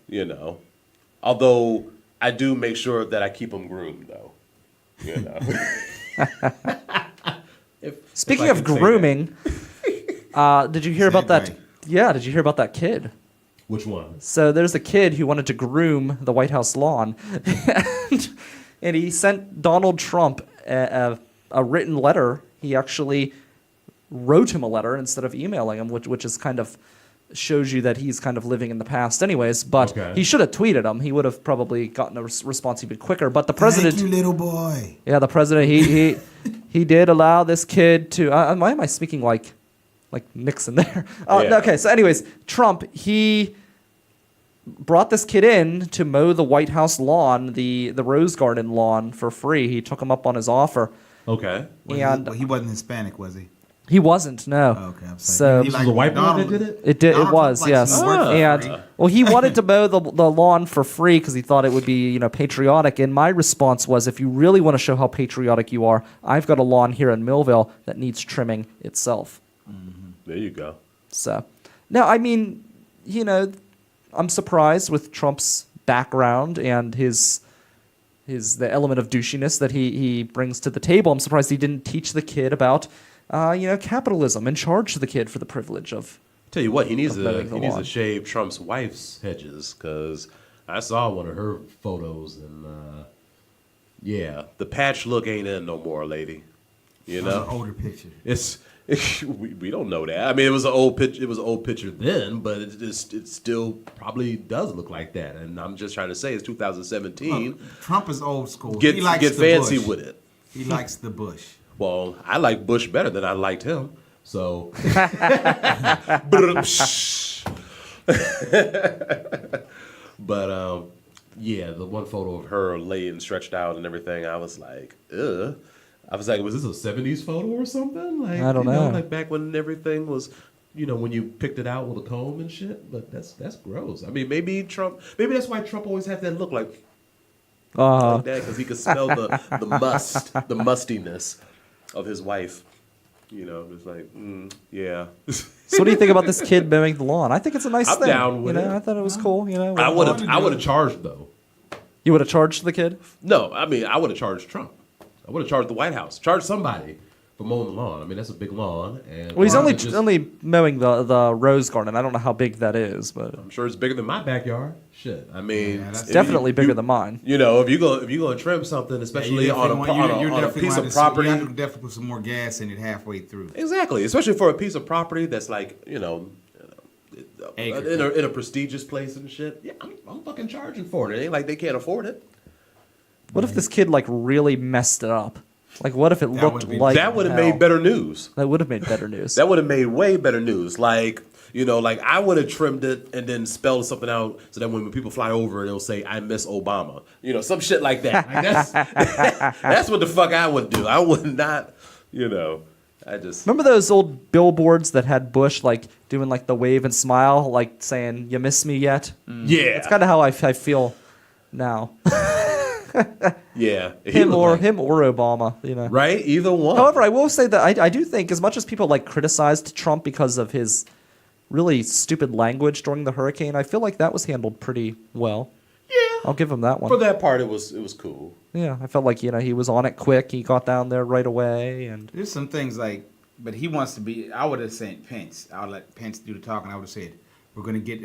Although I do make sure that I keep them groomed, though. Speaking if I of can say grooming, did you hear about that? Segue. Yeah, did you hear about that kid? Which one? So there's a kid who wanted to groom the White House lawn, and he sent Donald Trump a written letter. He actually wrote him a letter instead of emailing him, which is kind of shows you that he's kind of living in the past anyways. But Okay. he should have tweeted him. He would have probably gotten a response even quicker. But the president, Thank you, little boy. yeah, the president, he did allow this kid to. Why am I speaking like Nixon there? Yeah. Okay, so anyways, Trump, he brought this kid in to mow the White House lawn, the Rose Garden lawn, for free. He took him up on his offer. Okay. And He wasn't Hispanic, was he? he wasn't, no. Oh, okay, I'm So saying. This was a white boy that did it? it did. It Donald was, Trump yes. likes to work for And free. well, he wanted to mow the lawn for free because he thought it would be patriotic. And my response was, if you really want to show how patriotic you are, I've got a lawn here in Millvale that needs trimming itself. There you go. So, no, I mean, I'm surprised with Trump's background and the element of douchiness that he brings to the table. I'm surprised he didn't teach the kid about, capitalism and charge the kid for the privilege of. Tell you what, he needs mowing the lawn. to shave Trump's wife's hedges because I saw one of her photos and the patch look ain't in no more, lady. That was an older picture. We don't know that. I mean, it was an old picture. It was an old picture then, but it still probably does look like that. And I'm just trying to say, it's 2017. Look, Trump is old school. Get he likes the fancy bush. with it. He likes the bush. Well, I like Bush better than I liked him. So, but the one photo of her laying stretched out and everything, I was like, ugh. I was like, was this a 70s photo or something? Like, I don't know. Like back when everything was when you picked it out with a comb and shit. But that's gross. I mean, maybe that's why Trump always had that look like that, because he could smell the mustiness of his wife. It's like, yeah. So what do you think about this kid mowing the lawn? I think it's a nice thing. I'm down with it. I thought it was cool. I would have charged though. You would have charged the kid? No, I mean I would have charged Trump. I would have charged the White House. Charged somebody for mowing the lawn. I mean that's a big lawn. And well, he's only mowing the rose garden. I don't know how big that is, but I'm sure it's bigger than my backyard. Shit, I mean, it's definitely bigger than mine. If you go to trim something, especially on a piece of property, you have to definitely put some more gas in it halfway through. Exactly, especially for a piece of property that's like in a prestigious place and shit. Yeah, I'm fucking charging for it. It ain't like they can't afford it. What if this kid like really messed it up? Like, what if it looked like that would have made better news? That would have made better news. That would have made way better news. Like, like I would have trimmed it and then spelled something out so that when people fly over, they'll say, "I miss Obama." Some shit like that. Like that's what the fuck I would do. I would not, I just remember those old billboards that had Bush like doing like the wave and smile, like saying, "You miss me yet?" Yeah, that's kind of how I feel now. Yeah, him or Obama, right? Either one. However, I will say that I do think, as much as people like criticized Trump because of his really stupid language during the hurricane, I feel like that was handled pretty well. Yeah, I'll give him that one. For that part, it was cool. Yeah, I felt like he was on it quick. He got down there right away, and there's some things but he wants to be. I would have said Pence. I would let Pence do the talking. I would have said we're going to get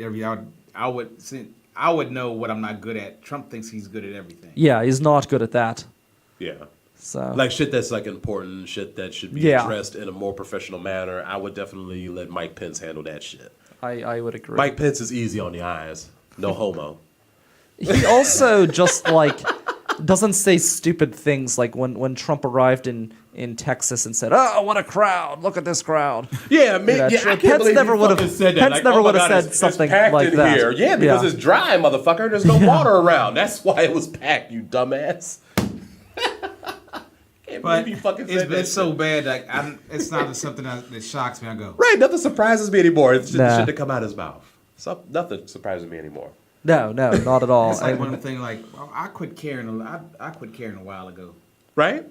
I would know what I'm not good at. Trump thinks he's good at everything. Yeah, he's not good at that. Yeah. So like shit that's like important, shit that should be addressed in a more professional manner. I would definitely let Mike Pence handle that shit. I would agree. Mike Pence is easy on the eyes. No homo. He also just like doesn't say stupid things like when Trump arrived in Texas and said, "Oh, what a crowd! Look at this crowd." Yeah, I can't Pence believe never would have said that. Pence never would have said something like that. Here. Yeah, because it's dry, motherfucker. There's no water around. That's why it was packed. You dumbass. Can't believe you fucking said that. It's so bad. Like it's not something that shocks me. I go right. Nothing surprises me anymore. It's just the shit that come out of his mouth. Nothing surprises me anymore. No, not at all. It's like one of the things. Like I quit caring. I quit caring a while ago. Right.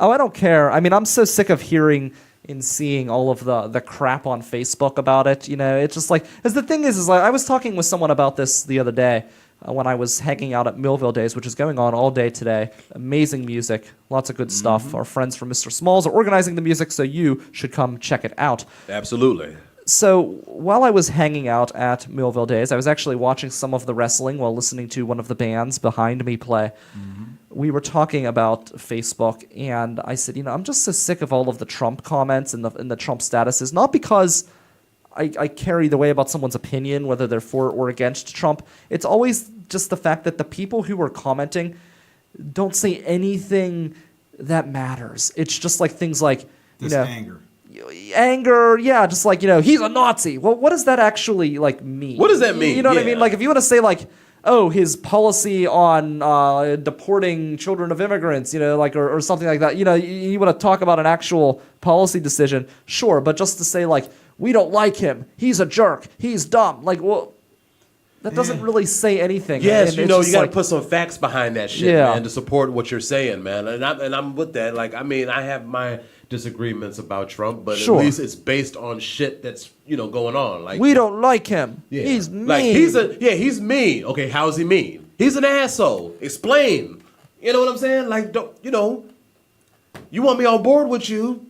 Oh, I don't care. I mean, I'm so sick of hearing and seeing all of the crap on Facebook about it. It's just like, as the thing is like, I was talking with someone about this the other day when I was hanging out at Millvale Days, which is going on all day today. Amazing music, lots of good stuff. Our friends from Mr. Smalls are organizing the music, so you should come check it out. Absolutely. So while I was hanging out at Millvale Days, I was actually watching some of the wrestling while listening to one of the bands behind me play. We were talking about Facebook, and I said, I'm just so sick of all of the Trump comments and the Trump statuses, not because I care either way about someone's opinion, whether they're for or against Trump. It's always just the fact that the people who are commenting don't say anything that matters. It's just like things like, anger, yeah, just like, he's a Nazi. Well, what does that actually like mean? What does that mean? You know what I mean? Like, if you want to say like, oh, his policy on deporting children of immigrants, or something like that. You want to talk about an actual policy decision, sure, but just to say like, we don't like him, he's a jerk, he's dumb, like, well, that doesn't really say anything. Yes, you got to put some facts behind that shit, man, to support what you're saying, man. And I'm with that. Like, I mean, I have my disagreements about Trump, but at least it's based on shit that's going on. Like, we don't like him. Yeah. He's mean. Like he's mean. Okay, how is he mean? He's an asshole. Explain. You know what I'm saying? Like, you want me on board with you?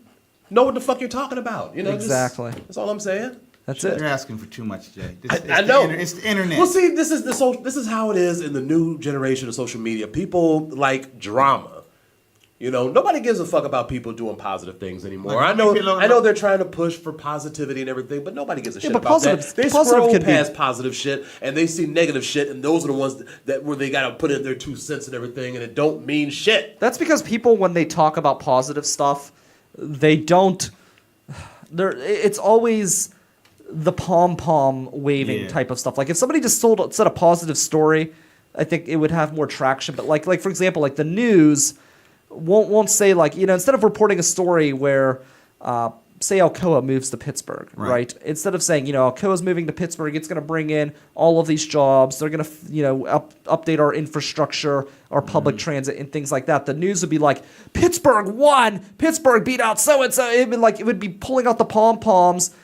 Know what the fuck you're talking about? Exactly. That's all I'm saying. That's it. You're asking for too much, Jay. I know. It's the internet. Well, see, this is how it is in the new generation of social media. People like drama. Nobody gives a fuck about people doing positive things anymore. Like, I know they're trying to push for positivity and everything, but nobody gives a shit about that. They scroll past positive shit and they see negative shit, and those are the ones where they got to put in their 2 cents and everything, and it don't mean shit. That's because people, when they talk about positive stuff, they don't. It's always the pom-pom waving type of stuff. Like, if somebody just said a positive story, I think it would have more traction. But like for example, like the news won't say like, instead of reporting a story where say Alcoa moves to Pittsburgh, right? Instead of saying, Alcoa's moving to Pittsburgh, it's going to bring in all of these jobs. They're going to, update our infrastructure, our public transit, and things like that. The news would be like, Pittsburgh won. Pittsburgh beat out so-and-so. It would be pulling out the pom-poms,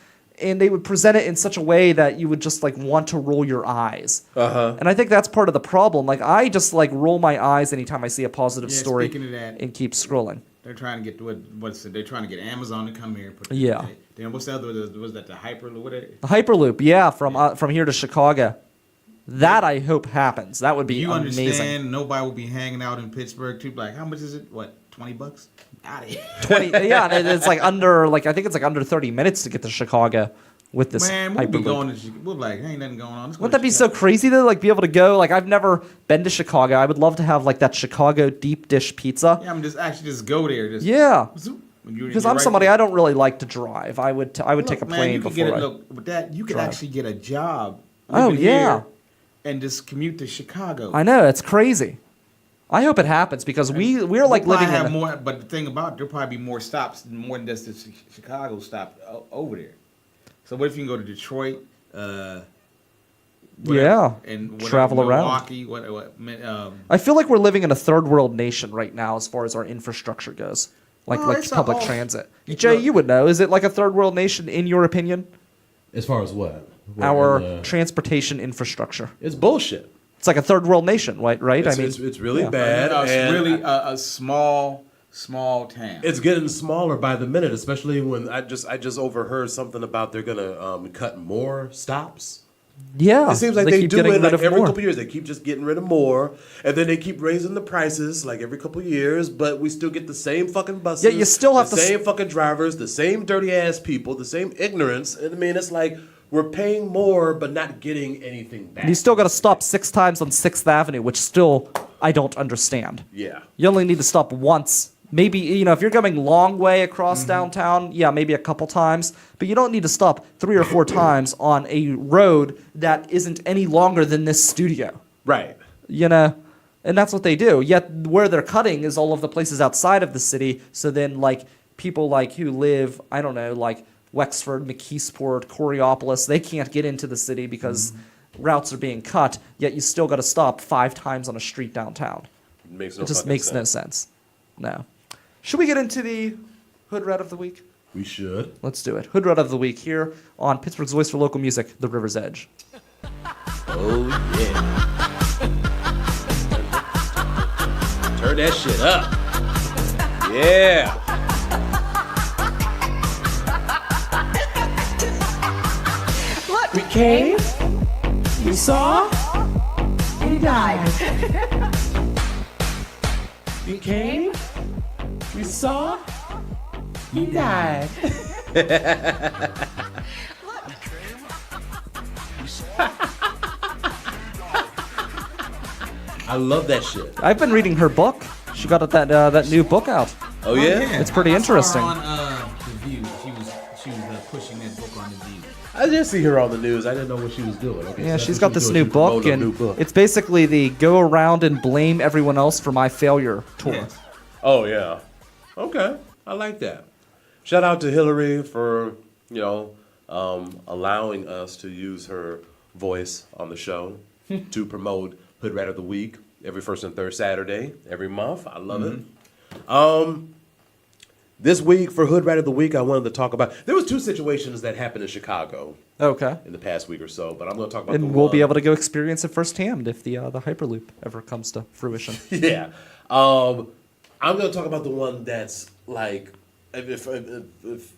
and they would present it in such a way that you would just want to roll your eyes. And I think that's part of the problem. I just roll my eyes anytime I see a positive story and keep scrolling. They're trying to get they're trying to get Amazon to come here. And put Then what's the other? Was that the Hyperloop? What the Hyperloop? Yeah, from here to Chicago. That I hope happens. That would be you amazing. Understand? Nobody will be hanging out in Pittsburgh too. How much is it? What, $20? Out of here. 20. Yeah, and it's under I think it's under 30 minutes to get to Chicago with this Man, we'll be Hyperloop. going to. We'll be ain't nothing going on. Wouldn't that be so crazy to be able to go? I've never been to Chicago. I would love to have that Chicago deep dish pizza. Yeah, I'm just go there. Yeah. Zoop, because I'm somebody I don't really like to drive. I would take a plane before. With that, you could actually get a job. Oh yeah. And just commute to Chicago. I know, it's crazy. I hope it happens because we're living in more. But the thing about there'll probably be more stops, more than just the Chicago stop over there. So what if you can go to Detroit? And travel around. Milwaukee. I feel like we're living in a third world nation right now as far as our infrastructure goes, public transit. Jay, you would know. Is it a third world nation in your opinion? As far as what? Our transportation infrastructure. It's bullshit. It's like a third world nation, right? It's really bad. It's really a small town. It's getting smaller by the minute, especially when I just overheard something about they're gonna cut more stops. Yeah, it seems like they keep do it every more. couple years. They keep just getting rid of more, and then they keep raising the prices every couple years. But we still get the same fucking buses. Yeah, you still have the same fucking drivers, the same dirty ass people, the same ignorance. And I mean, it's we're paying more, but not getting anything back. You still got to stop 6 times on 6th Avenue, which still I don't understand. Yeah. You only need to stop once. Maybe, if you're going long way across downtown, maybe a couple times. But you don't need to stop 3 or 4 times on a road that isn't any longer than this studio. Right. And that's what they do. Yet where they're cutting is all of the places outside of the city. So then, people who live, I don't know, Wexford, McKeesport, Coriopolis, they can't get into the city because routes are being cut, yet you still got to stop 5 times on a street downtown. It just makes no sense. No. Should we get into the Hoodrat of the Week? We should. Let's do it. Hoodrat of the Week here on Pittsburgh's Voice for Local Music, The River's Edge. Oh, yeah. Turn that shit up. Yeah. We came, we saw, we died. We came, we saw, we died. I love that shit. I've been reading her book. She got that new book out. Oh yeah, it's pretty interesting. I saw her on The View. She was pushing that book on The View. I did see her on the news. I didn't know what she was doing. Okay, yeah, so she's got this new book, and it's basically the go around and blame everyone else for my failure tour. Yes. Oh yeah, okay, I like that. Shout out to Hillary for allowing us to use her voice on the show to promote Hoodrat of the Week every first and third Saturday every month. I love it. This week for Hoodrat of the Week, I wanted to talk about. There was 2 situations that happened in Chicago. Okay. In the past week or so, but I'm going to talk about. And we'll be able to go experience it firsthand if the Hyperloop ever comes to fruition. Yeah, I'm going to talk about the one that's if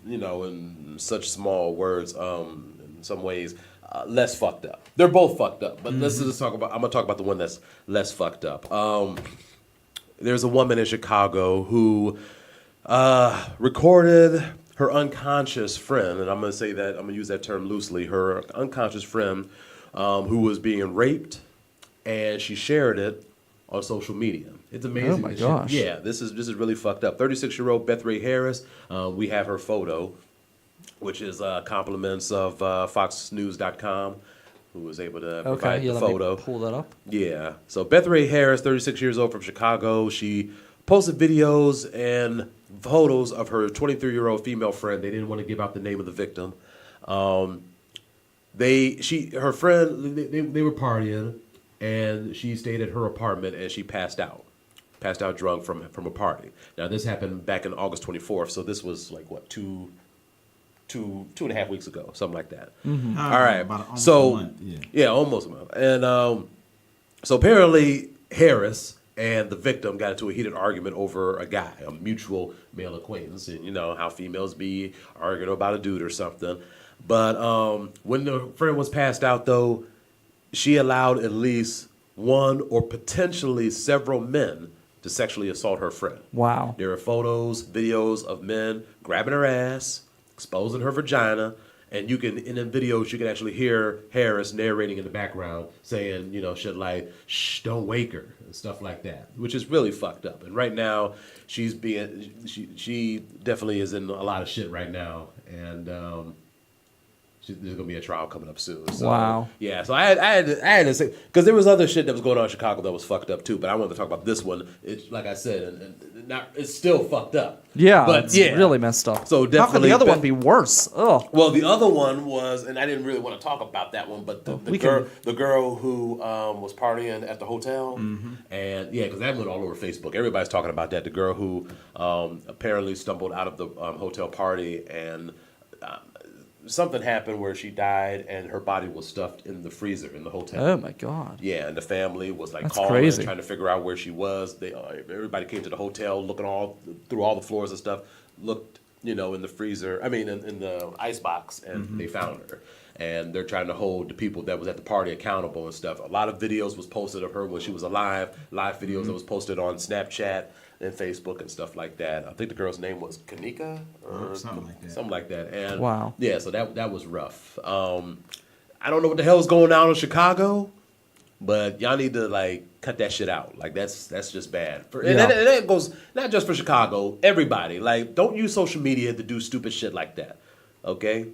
in such small words, in some ways, less fucked up. They're both fucked up, but let's just talk about. I'm going to talk about the one that's less fucked up. There's a woman in Chicago who recorded her unconscious friend, and I'm going to say that, I'm going to use that term loosely, her unconscious friend who was being raped, and she shared it on social media. It's amazing. Oh my gosh. Yeah, this is really fucked up. 36-year-old Beth Ray Harris, we have her photo, which is compliments of foxnews.com, who was able to provide the photo. Let me pull that up. Yeah. So Beth Ray Harris, 36 years old from Chicago, she posted videos and photos of her 23-year-old female friend. They didn't want to give out the name of the victim. Her friend, they were partying, and she stayed at her apartment, and she passed out drunk from a party. Now, this happened back in August 24th, so this was like, what, two and a half weeks ago, something like that. Mm-hmm. All right. About almost So, a month, almost a month. And so apparently Harris and the victim got into a heated argument over a guy, a mutual male acquaintance, and you know how females be arguing about a dude or something. But when the friend was passed out, though, she allowed at least one or potentially several men to sexually assault her friend. Wow. There are photos, videos of men grabbing her ass, exposing her vagina, and you can, in the videos, you can actually hear Harris narrating in the background saying, you know, shit like, shh, don't wake her, and stuff like that, which is really fucked up. And right now, she definitely is in a lot of shit right now, and there's gonna be a trial coming up soon. So, wow. Yeah. So I had to say, because there was other shit that was going on in Chicago that was fucked up too. But I wanted to talk about this one. It's like I said, and it's still fucked up. Yeah, but it's really messed up. So definitely, how could the other one be worse? Oh. Well, the other one was, and I didn't really want to talk about that one, but the girl who was partying at the hotel, and yeah, because that went all over Facebook. Everybody's talking about that. The girl who apparently stumbled out of the hotel party and. Something happened where she died and her body was stuffed in the freezer in the hotel. Oh my God. Yeah, and the family was like That's calling, crazy. trying to figure out where she was. Everybody came to the hotel, looking through all the floors and stuff, looked, you know, in the freezer. I mean, in the ice box, and they found her. And they're trying to hold the people that was at the party accountable and stuff. A lot of videos was posted of her when she was alive. Live videos that was posted on Snapchat and Facebook and stuff like that. I think the girl's name was Kanika or something like that. Something like that. And wow. Yeah, so that was rough. I don't know what the hell's going on in Chicago, but y'all need to like cut that shit out. Like that's just bad. And that goes not just for Chicago, everybody. Like don't use social media to do stupid shit like that. Okay?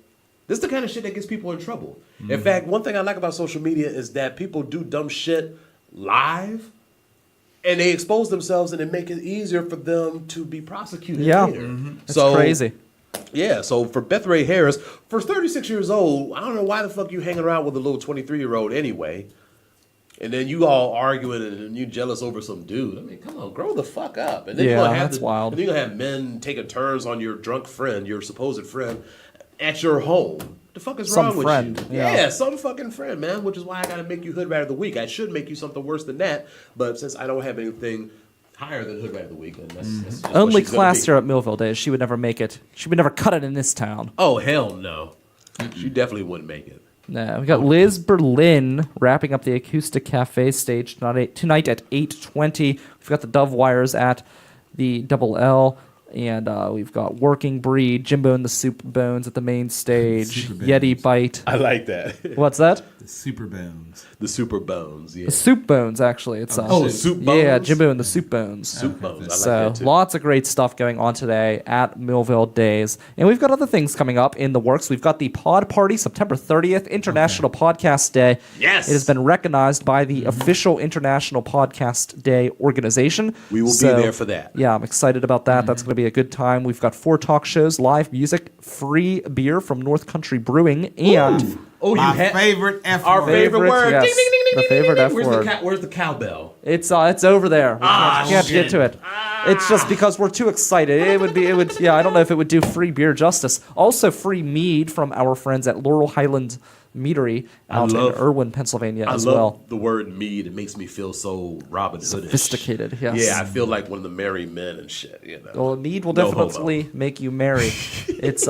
This is the kind of shit that gets people in trouble. In fact, one thing I like about social media is that people do dumb shit live. And they expose themselves, and it make it easier for them to be prosecuted later. That's crazy. Yeah, so for Beth Ray Harris, for 36 years old, I don't know why the fuck you hanging around with a little 23-year-old anyway. And then you all arguing and you jealous over some dude. I mean, come on, grow the fuck up. And then you're gonna have that's wild. And then you're gonna have men taking turns on your drunk friend, your supposed friend, at your home. The fuck is wrong with you? Yeah, some fucking friend, man. Which is why I gotta make you Hoodrat of the Week. I should make you something worse than that, but since I don't have anything higher than Hoodrat of the Week, then that's just Only what she's class gonna here at Millvale Days. She would never make it. She would never cut it in this town. Oh hell no, she definitely wouldn't make it. No, we got Liz Berlin wrapping up the Acoustic Cafe stage tonight at 8:20. We've got the Dove Wires at the Double L. And we've got Working Breed, Jimbo and the Soup Bones at the main stage, Yeti Bite. I like that. What's that? The Super Bones. The Super Bones, yeah. The Soup Bones, actually. It's Soup Bones? Yeah, Jimbo and the Soup Bones. Soup Bones, I like So that too. lots of great stuff going on today at Millvale Days. And we've got other things coming up in the works. We've got the Pod Party, September 30th, International Podcast Day. Yes! It has been recognized by the official International Podcast Day organization. We will be there for that. Yeah, I'm excited about that. That's going to be a good time. We've got 4 talk shows, live music, free beer from North Country Brewing, and My favorite F our word. favorite word. Yes, Ding, ding, ding, the ding, favorite ding, F ding. word. Where's the cowbell? It's over there. We can't shit. get to it. It's just because we're too excited. It would. Yeah, I don't know if it would do free beer justice. Also, free mead from our friends at Laurel Highland Meadery out in Irwin, Pennsylvania as well. I love the word mead. It makes me feel so Robin Hood-ish. Sophisticated, yes. Yeah, I feel like one of the merry men and shit, you know. Well, mead will No definitely make you merry. It's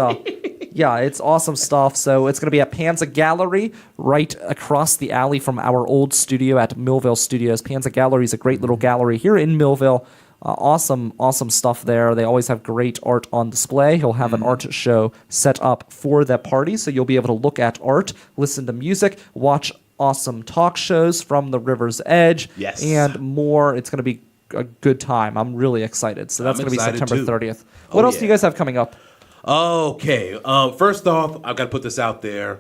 yeah, it's awesome stuff. So it's going to be at Panza Gallery right across the alley from our old studio at Millvale Studios. Panza Gallery is a great little gallery here in Millvale. Awesome stuff there. They always have great art on display. He'll have an art show set up for that party, so you'll be able to look at art, listen to music, watch awesome talk shows from the River's Edge, Yes. and more. It's going to be a good time. I'm really excited. So that's I'm going to be excited September too. 30th. What else do you yeah. guys have coming up? Okay, first off, I've got to put this out there.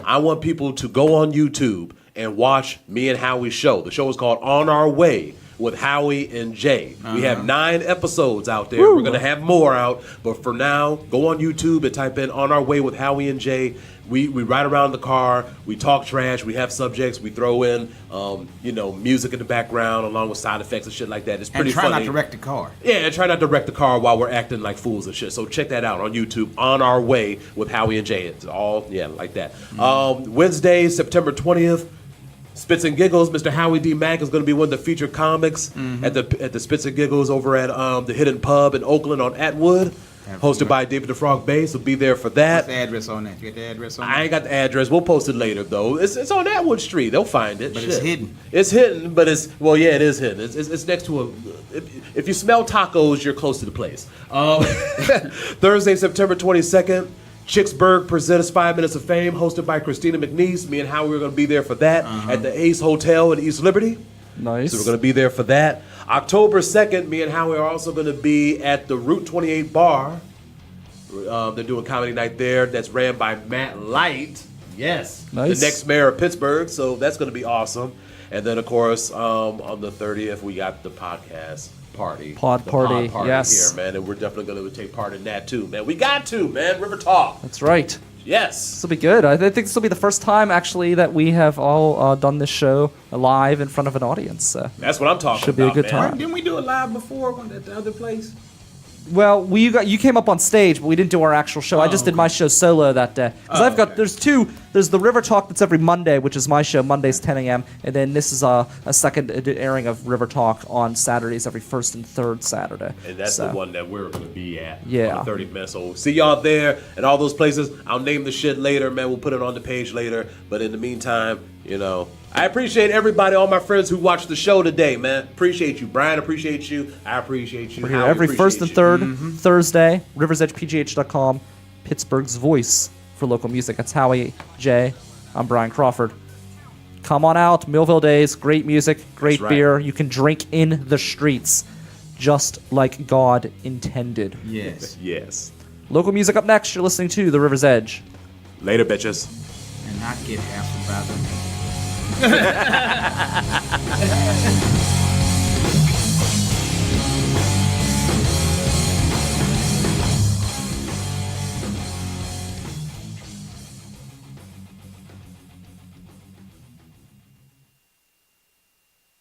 I want people to go on YouTube and watch me and Howie's show. The show is called On Our Way, with Howie and Jaye. We have 9 episodes out there. We're going to have more out. But for now, go on YouTube and type in On Our Way with Howie and Jaye. We ride around the car, we talk trash, we have subjects, we throw in, music in the background along with side effects and shit like that. It's pretty funny. And try not to wreck the car. Yeah, and try not to wreck the car while we're acting like fools and shit. So check that out on YouTube, On Our Way with Howie and Jaye. It's all, like that. Wednesday, September 20th, Spits and Giggles. Mr. Howie D. Mack is going to be one of the featured comics at the Spits and Giggles over at the Hidden Pub in Oakland on Atwood. Hosted by David the Frog Bay, so be there for that. What's the address on that? You got the address on that? I ain't got the address. We'll post it later, though. It's on Atwood Street. They'll find it. But it's hidden. It's hidden, but it is hidden. It's next to a... If you smell tacos, you're close to the place. Thursday, September 22nd, Chicksburg presents 5 Minutes of Fame, hosted by Christina McNeese. Me and Howie are going to be there for that at the Ace Hotel in East Liberty. Nice. So we're going to be there for that. October 2nd, me and Howie are also going to be at the Route 28 Bar. They're doing comedy night there. That's ran by Matt Light. Yes. Nice. The next mayor of Pittsburgh. So that's going to be awesome. And then, of course, on the 30th, we got the podcast party. Pod party, yes. Here, man. And we're definitely going to take part in that, too, man. We got to, man. River Talk. That's right. Yes. This will be good. I think this will be the first time, actually, that we have all done this show live in front of an audience. That's what I'm talking about. Should be a good time. Didn't we do it live before at the other place? Well, you came up on stage, but we didn't do our actual show. I just did my show solo that day. Because there's the River Talk that's every Monday, which is my show, Mondays 10 a.m. And then this is a second airing of River Talk on Saturdays, every first and third Saturday. And that's the one that we're going to be at. Yeah. On the 30th, man. So see y'all there and all those places. I'll name the shit later, man. We'll put it on the page later. But in the meantime, I appreciate everybody, all my friends who watched the show today, man. Appreciate you. Brian, appreciate you. I appreciate you. We're here every first and third Thursday, riversedgepgh.com, Pittsburgh's voice for local music. That's Howie, Jaye. I'm Brian Crawford. Come on out, Millvale Days, great music, great beer. You can drink in the streets, just like God intended. Yes. Yes. Local music up next. You're listening to The River's Edge. Later, bitches. And not get hassled by them.